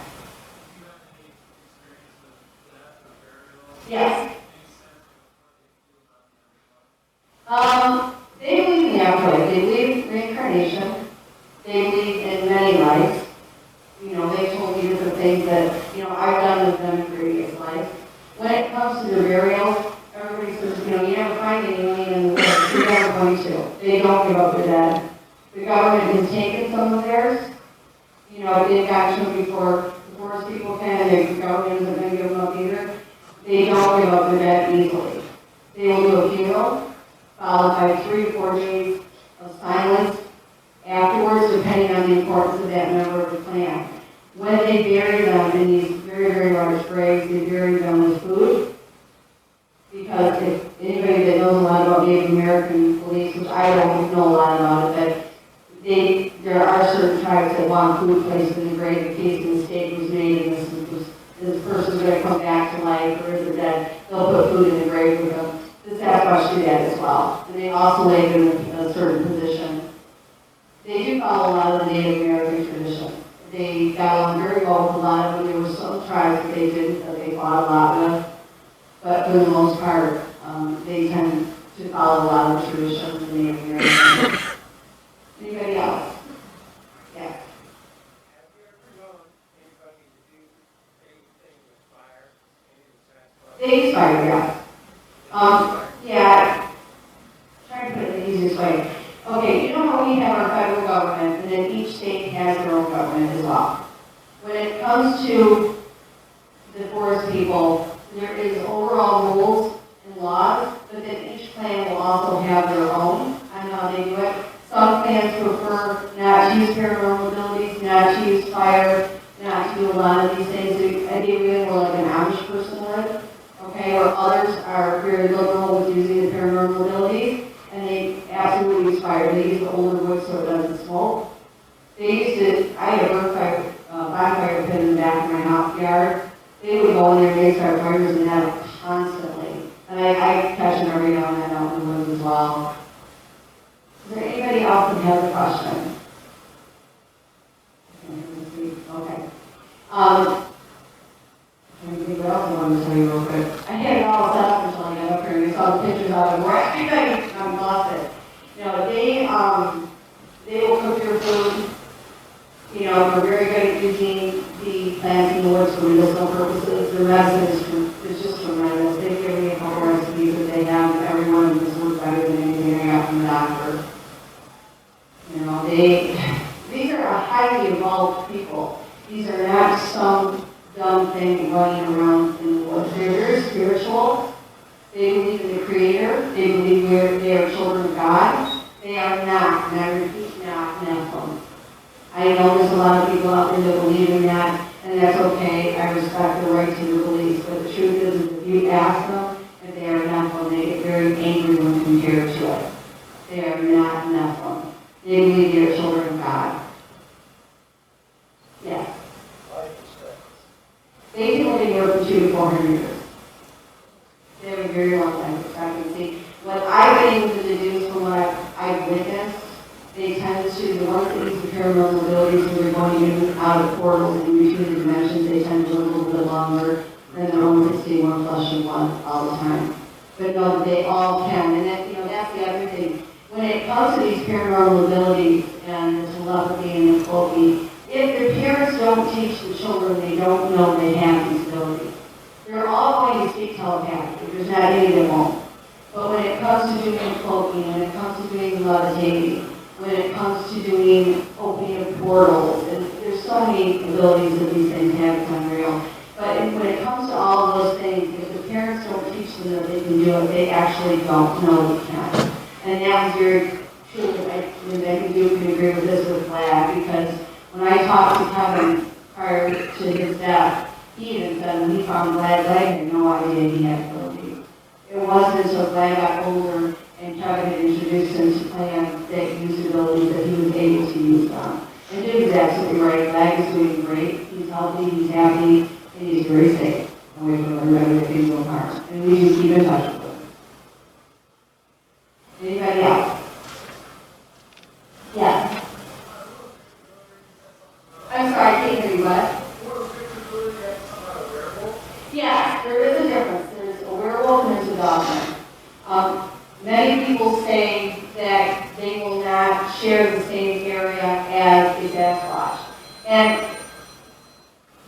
Yes. They believe in the afterlife. They believe in reincarnation. They believe in many lives. You know, they told me different things that, I've done with them in previous lives. When it comes to their burial, everybody says, you never find any alien in the woods. You're never going to. They don't give up their dead. The government has taken some of theirs. They've gotten to them before the forest people can, and the government isn't going to give them up either. They don't give up their dead easily. They will do a funeral, followed by 3 to 4 days of silence afterwards, depending on the importance of that member of the clan. When they bury them in these very, very large graves, they bury them with food. Because if anybody that knows a lot about Native American beliefs, which I don't know a lot about it, but there are certain tribes that want food placed in the grave in case a mistake was made and this person's going to come back to life or if they're dead, they'll put food in the grave with them. The Sasquatch do that as well. And they also lay them in a certain position. They do follow a lot of the Native American tradition. They got along very well with a lot of them. There were some tribes that they didn't, that they fought a lot with. But for the most part, they tend to follow a lot of the traditions of the Native Americans. Anybody else? Yeah. Have you ever known anybody to do anything with fire? They expire, yeah. Yeah. Try to put it in the easiest way. Okay, you know how we have our federal government, and then each state has their own government as well. When it comes to the forest people, there is overall rules and laws, but then each clan will also have their own on how they do it. Some clans prefer not to use paranormal abilities, not to use fire, not to do a lot of these things. I think we're more like an Amish person would, okay, or others are very liberal with using the paranormal abilities. And they absolutely use fire. They use the older wood so it doesn't smoke. They used to, I had a bonfire pit in the back of my house yard. They would go in there and they start fires and that constantly. And I catch them every now and then out in the woods as well. Is there anybody else that has a question? Okay. Let me think what else I wanted to tell you real quick. I had it all set up until I got up here and you saw the pictures of it. I'm lost it. They will cook your food. They're very good at using the plants in the woods for medicinal purposes. The medicine is just tremendous. They give me a couple recipes that they have, and every one of them has worked better than anything I got from the doctor. These are a highly evolved people. These are not some dumb thing running around in the woods. They're very spiritual. They believe in the Creator. They believe they are children of God. They are not, and I repeat, not Nephilim. I know there's a lot of people out there that believe in that, and that's okay. I respect the right to your beliefs. But the truth is, if you ask them if they are Nephilim, they get very angry when compared to it. They are not Nephilim. They believe they are children of God. Yes. They can live anywhere from 200 to 400 years. They have a very long life expectancy. What I've been able to deduce from what I've witnessed, they tend to, the ones that use the paranormal abilities when they're going in and out of portals in between the dimensions, they tend to live a little bit longer than the ones that stay more flesh and blood all the time. But no, they all can, and that, that's the other thing. When it comes to these paranormal abilities and the telepathy and the cloaking, if the parents don't teach the children, they don't know they have these abilities. They're all going to speak telepathically. There's not any that won't. But when it comes to doing cloaking, when it comes to doing levitating, when it comes to doing opening of portals, and there's so many abilities that these things have, it's unreal. But when it comes to all of those things, if the parents don't teach them that they can do it, they actually don't know they can. And that was very true. I think you can agree with this with Vlad, because when I talked to Kevin prior to his death, he even said when he found Vlad, I had no idea he had abilities. It wasn't until Vlad got older and Kevin had introduced him to plans that used abilities that he was able to use them. And Jim is absolutely right. Vlad is doing great. He's healthy, he's happy, and he's very safe away from everybody that can go harm. And we do keep in touch with him. Anybody else? Yes. I'm sorry, I can't hear you, what? Yes, there is a difference. There's a werewolf and there's a dogman. Many people say that they will not share the same area as a Sasquatch. And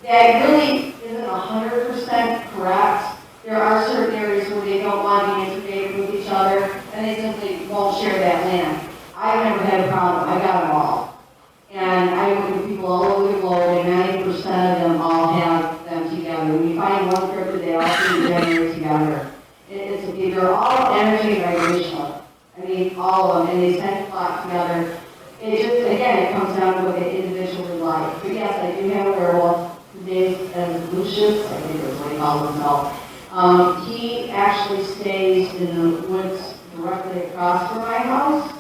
that really isn't 100% correct. There are certain areas where they don't want to be integrated with each other, and they simply won't share that land. I've never had a problem. I got them all. And I work with people all over the globe, and 90% of them all have them together. When you find one cryptid, they all seem to generate together. They're all energy vibrational. I mean, all of them, and they tend to flock together. It just, again, it comes down to what the individual would like. But yes, I do have a werewolf. His name is Lucius, I think that's what he calls himself. He actually stays in the woods directly across from my house.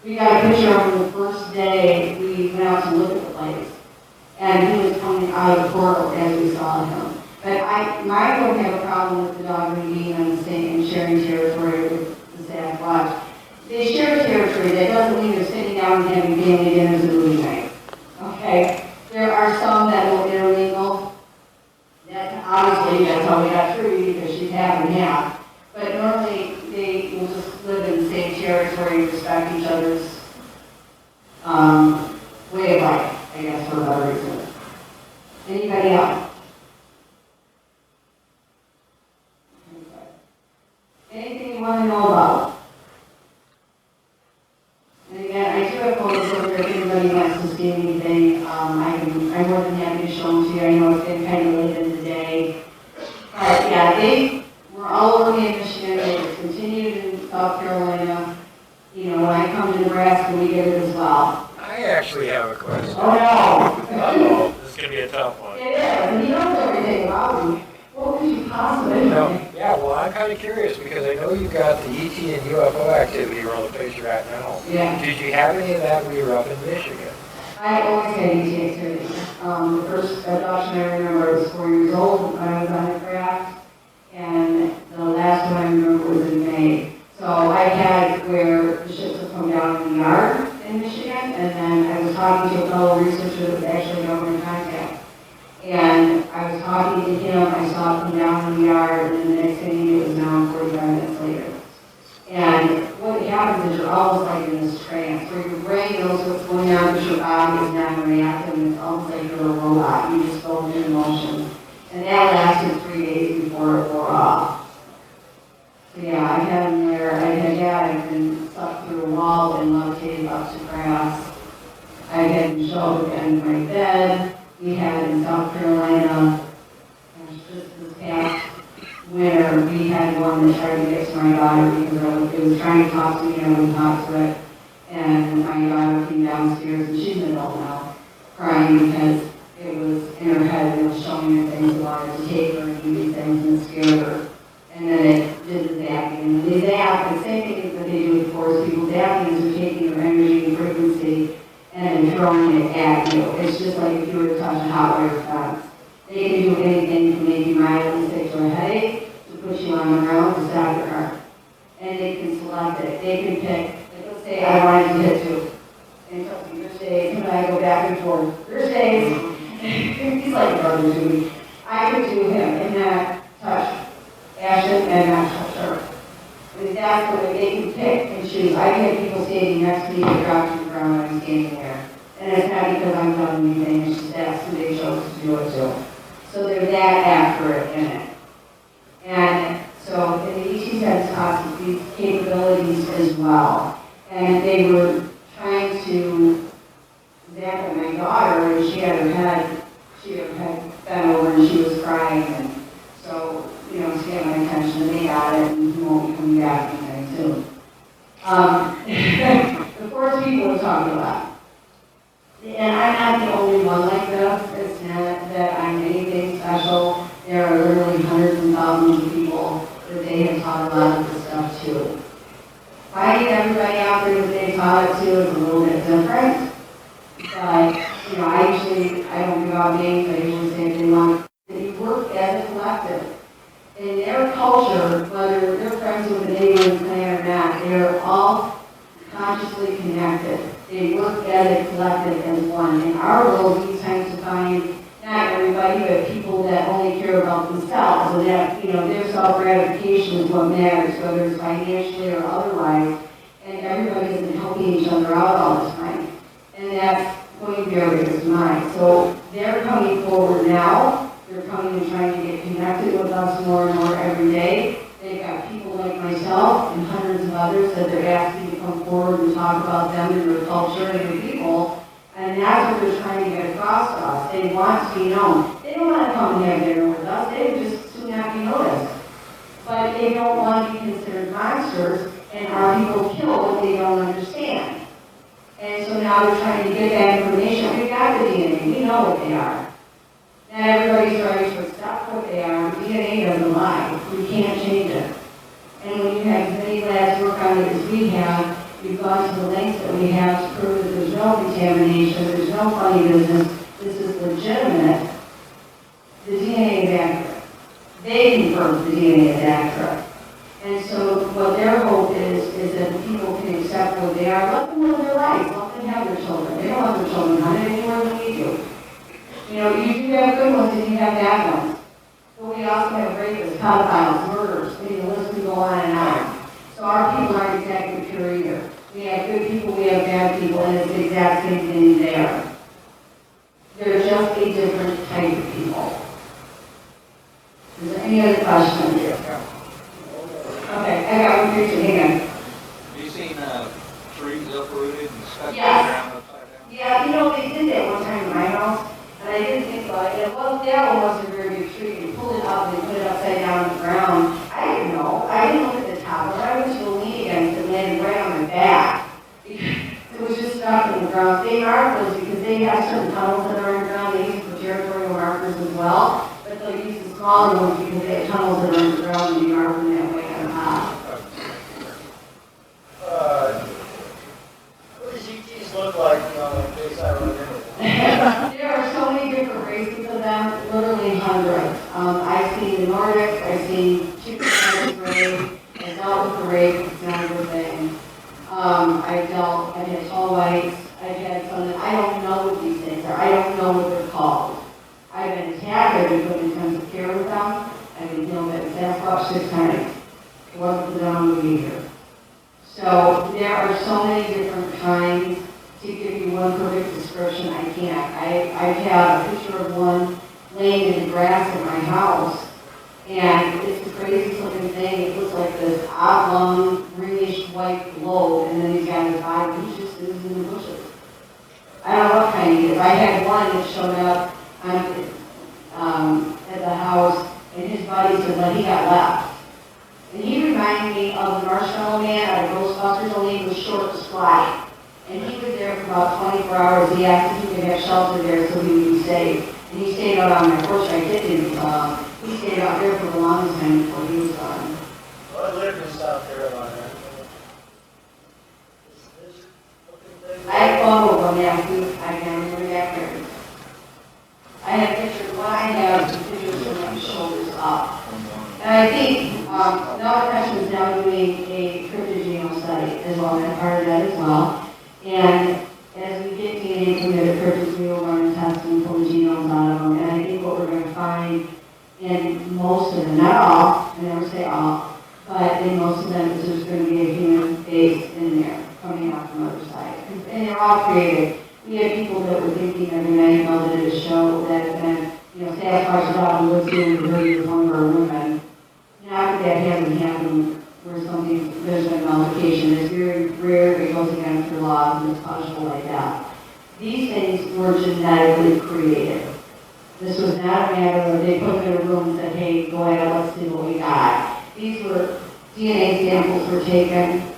We got a picture of him the first day we went out to look at the place. And he was coming out of the portal as we saw him. But I don't have a problem with the dog being on the same and sharing territory with the Sasquatch. They share territory. That doesn't mean they're sitting down and having family dinners and movie nights. Okay? There are some that will intermingle. Obviously, that's how we got through, because she's half and half. But normally, they will just live in the same territory and respect each other's way of life, I guess, for whatever reason. Anybody else? Anything you want to know about? And again, I do have photos over there if anybody wants to see anything. I'm more than happy to show them to you. I know it's been kind of late in the day. But yeah, they were all over me in Michigan. They continued in South Carolina. When I come to Nebraska, we get it as well. I actually have a question. Oh no! Uh-oh, this is going to be a tough one. It is, and he knows everything about me. What could you possibly know? Yeah, well, I'm kind of curious because I know you've got the ET and UFO activity around the place you're at now. Yeah. Did you have any of that when you were up in Michigan? I always had ET activity. The first adoption I remember was 4 years old when I was on the craft, and the last one I remember was in May. So I had where the ships would come down in the yard in Michigan, and then I was talking to a fellow researcher that was actually government contact. And I was talking to him, I saw him down in the yard, and the next thing he knew, it was now 45 minutes later. And what happens is you're almost like in this trance, where your brain knows what's going on, but your body is not reacting, and it's almost like you're a robot, you just go through the motions. And that lasted 3 days before it wore off. So yeah, I had him there, I'd been sucked through a wall and levitated up to grass. I had him show up in my bed. We had in South Carolina, just this past winter, we had one that tried to get to my daughter because it was trying to talk to me, I wouldn't talk to it. And my daughter came downstairs, and she's an adult now, crying because it was in her head and it was showing her things, wanted to take her and do these things and scare her. And then it did the zapping. And they zap, the same thing that they do with force people. Zapping is they're taking their energy and frequency and then throwing it at you. It's just like if you were to touch a hot wire fence. They can do anything to make you mildly sick or a headache, to put you on the ground, to stop your heart. And they can select it. They can pick, like, let's say I wanted to hit 2. And trust me, there's days, him and I go back and forth. There's days, he's like a brother to me. I could do him and not touch Ashton and not touch her. And that's the way they can pick and choose. I get people standing next to me and drop to the ground when I'm standing there. And it's not because I'm done anything, it's just that's who they chose to do it to. So they're that accurate in it. And so in the ET has taught these capabilities as well. And they were trying to zap at my daughter, and she had her head bent over and she was crying. And so, you know, she had my attention and they got it, and he won't be coming back anytime soon. The fourth people we're talking about. And I'm not the only one like this. It's not that I'm anything special. There are literally hundreds and thousands of people that they have taught a lot of this stuff to. Finding everybody out there that they taught it to is a little bit different. But, you know, I don't give out names. I usually say if they want that you work as a collective. In their culture, whether they're friends with an alien clan or not, they're all consciously connected. They work as a collective as one. In our world, we tend to find not everybody, but people that only care about themselves, and that, you know, their self-gratification is what matters, whether it's financially or otherwise, and everybody isn't helping each other out all the time. And that's going various minds. So they're coming forward now. They're coming and trying to get connected with us more and more every day. They've got people like myself and hundreds of others that they're asking to come forward and talk about them and their culture and their people. And that's what they're trying to get across to us. They want to be known. They don't want to come and have dinner with us. They would just soon not be noticed. But they don't want to be considered monsters, and our people killed what they don't understand. And so now they're trying to get that information. We've got the DNA. We know what they are. Not everybody's ready to accept what they are. DNA doesn't lie. We can't change it. And when you have as many labs work on it as we have, we've gone to the lengths that we have to prove that there's no contamination, there's no funny business, this is legitimate. The DNA is accurate. They confirm the DNA is accurate. And so what their hope is that the people can accept what they are. Let them live their lives. Let them have their children. They don't want their children hunted any more than we do. You know, you do have good ones and you have bad ones. But we also have rapists, pedophiles, murderers. I mean, the list can go on and on. So our people aren't exactly pure either. We have good people, we have bad people, and it's the exact same thing there. They're just a different type of people. Is there any other questions? Okay, I got one picture. Hang on. Have you seen trees uprooted and stuck Yes. around upside down? Yeah, you know, they did that one time in my house, and I didn't think about it. Well, that one wasn't a very big tree. You pulled it up and they put it upside down on the ground. I didn't know. I didn't look at the top of it. I went to lean against it and landed right on my back. It was just stuck in the ground. They mark those because they have certain tunnels that are underground. They use them for territorial markers as well. But they'll use the smaller ones because they have tunnels that are underground and they mark them that way on top. What does ETs look like, you know, like this I remember? There are so many different races of them, literally hundreds. I've seen the Nordics, I've seen chicken race, I've dealt with the race, it's not a good thing. I've had tall whites, I've had some that I don't know what these things are, I don't know what they're called. I've been attacked, I've been put in intensive care with them, I've been healed at Sasquatch 6 times. It wasn't the down behavior. So there are so many different kinds. To give you one perfect description, I can't. I have a picture of one laying in the grass at my house, and it's the craziest looking thing. It looks like this oblong, greenish white globe, and then he's got his body. He just is in the bushes. I don't know what kind he is. I had one that showed up at the house, and his buddy said, well, he got left. And he reminded me of the Marshmallow Man out of Ghostbusters, only he was short and sly. And he was there for about 24 hours. He asked if he could have shelter there so he would be safe. And he stayed out on my porch. I didn't. He stayed out there for the longest time before he was gone. Well, I lived in South Carolina. This looking thing? I have photos of them, yeah. I can remember that very. I have pictures. What I have is pictures from my shoulders up. And I think another question is now doing a cryptogenome study as well. I'm part of that as well. And as we get DNA from the cryptids, we will run tests and pull the genomes out of them. And I think what we're going to find in most of them, not all, I never say all, but in most of them is there's going to be a human face in there coming out from the other side. And they're all created. We had people that were thinking every night, you know, did a show that then, you know, Sasquatch out and what's doing the dirty of hunger women. Not that that hasn't happened where something, there's an altercation. It's very rare, it goes against the laws and it's punishable like that. These things were genetically created. This was not a matter of they put them in a room and said, hey, go ahead, let's see what we got. These were, DNA samples were taken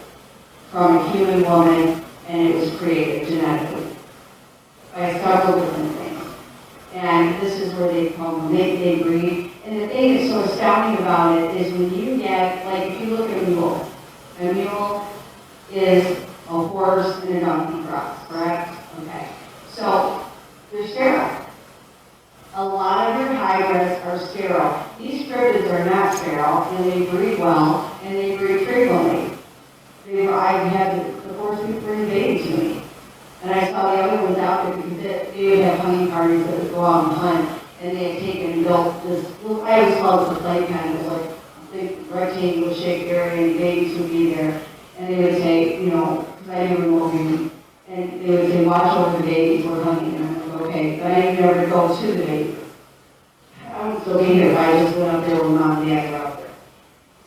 from a human woman and it was created genetically by several different things. And this is where they come, they breed. And the thing that's so astounding about it is when you get, like if you look at a mule is a horse and a donkey cross, correct? Okay. So they're sterile. A lot of your hybrids are sterile. These cryptids are not sterile, and they breed well, and they breed frequently. I've had the horse bring babies to me. And I saw the other ones out there because they would have hunting parties that would go out and hunt, and they had taken and built this, I always called it the playpen. It was like a big rectangle shaped area, and the babies would be there. And they would say, you know, because I knew remote viewing, and they would say, watch over the babies, we're hunting. And I'm like, okay. But I didn't ever go to the babies. I would still be here if I just went up there when mom and dad were out there.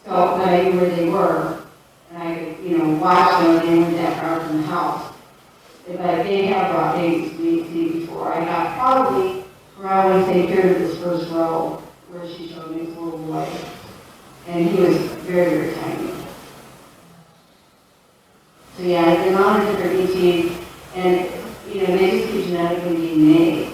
So, but I knew where they were, and I could, you know, watch them, and they weren't that far from the house. But they have brought babies to me before. I got probably, I want to say, here to this first row where she showed me this little boy. And he was very, very tiny. So yeah, the amount of different ETs, and you know, they just keep genetically being made.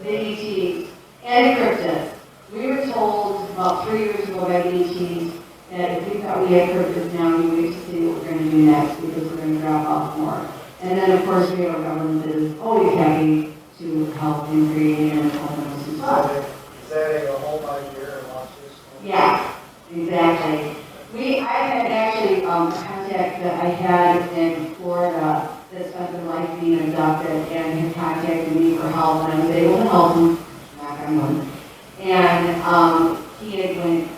The ETs and cryptids. We were told about 3 years ago by the ETs that if we thought we had cryptids now, we wait to see what we're going to do next because we're going to drop off more. And then, of course, we have a government that is always happy to help in creating and helping us as well. Is that a whole idea and watch this? Yeah, exactly. I had actually contact that I had in Florida that spent their life being abducted and had contacted me for help, and I was able to help him, knock on wood. And he had went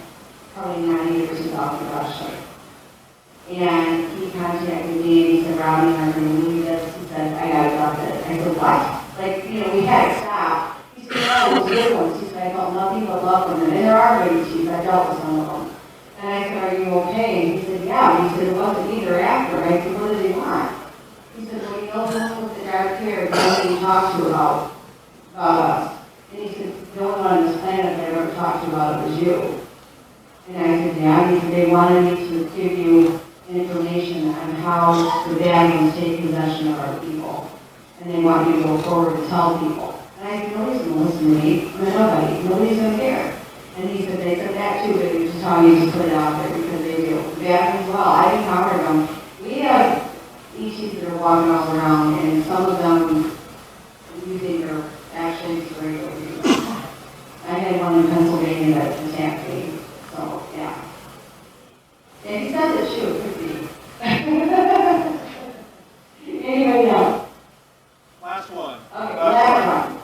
probably 9 years without Russia. And he contacted me and he said, Robbie, I'm going to leave this. He said, I got abducted. I said, what? Like, you know, we had to stop. He said, no, those good ones. He said, I felt nothing but love from them. And there are great chiefs. I dealt with some of them. And I said, are you okay? And he said, yeah. He said, it wasn't either after. I said, what did they want? He said, well, you know, the one with the dark hair, nobody talked to about us. And he said, no one on this planet that I ever talked to about it was you. And I said, yeah. He said, they wanted me to give you information on how the bad ones take possession of our people. And they want you to go forward and tell people. And I said, nobody's going to listen to me. Nobody. Nobody's going to care. And he said, they said that too, but it was just how you just put it out there because they do. The bad ones, well, I encountered them. We have ETs that are walking all around, and some of them you think are actually straight over you. I had one in Pennsylvania that attacked me. So, yeah. And he said that she was 50. Anybody else? Last one. Okay, last one.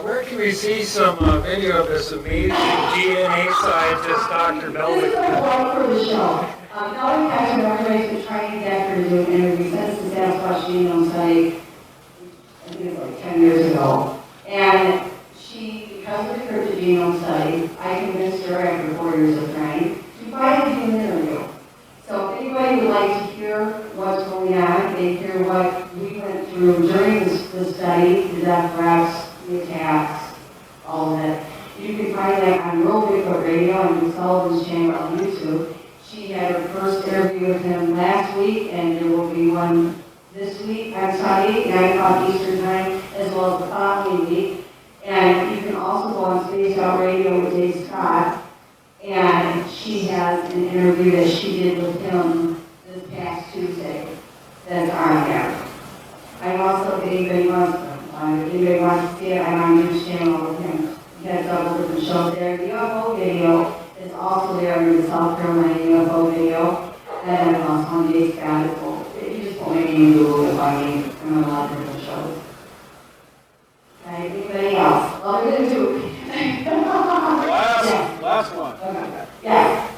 Where can we see some video of this amazing DNA scientist, Dr. This is Melvin? a plug for the show. Melvin Kaiser, everybody's been trying to get her to do an interview since the Sasquatch genome study, I think it was like 10 years ago. And she, because of the cryptid genome study, I convinced her after 4 years of trying to finally do an interview. So if anybody would like to hear what's going on, they hear what we went through during the study, the death threats, the attacks, all of it. You can find that on World Bigfoot Radio on Sullivan's channel on YouTube. She had her first interview with him last week, and there will be one this week on Sunday, 9 o'clock Eastern Time, as well as the following week. And you can also go on Space Out Radio with Dave Scott, and she has an interview that she did with him this past Tuesday that's on there. I'm also, if anybody wants to see it, I'm on his channel with him. He has several different shows there. The UFO video is also there in the South Carolina UFO video, and also on Dave Scott. You just Well, maybe you do if I mean, I'm a lot of different shows. Okay, anybody else? Other than Duke? Last one. Okay. Yes.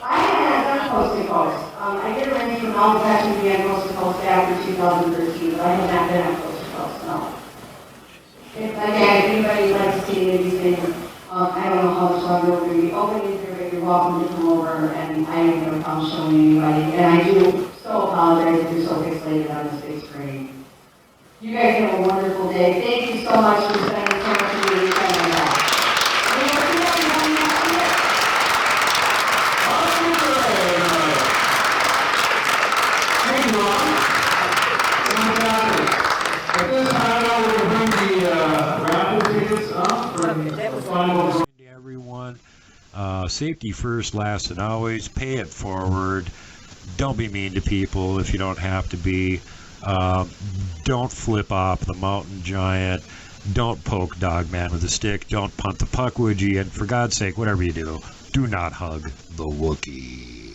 I haven't done coast to coast. I did arrange for Mountain Passion to be on coast to coast after 2013, but I have not been on coast to coast, no. If, again, if anybody would like to see any of these things, I don't know how much longer we're going to be opening here, but you're welcome to come over, and I ain't going to come showing anybody. And I do so apologize if you're so fixated on this big screen. You guys have a wonderful day. Thank you so much for spending so much of your weekend on that. Everyone, safety first, last, and always. Pay it forward. Don't be mean to people if you don't have to be. Don't flip off the mountain giant. Don't poke Dogman with a stick. Don't punt the puck, would you? And for God's sake, whatever you do, do not hug the Wookiee.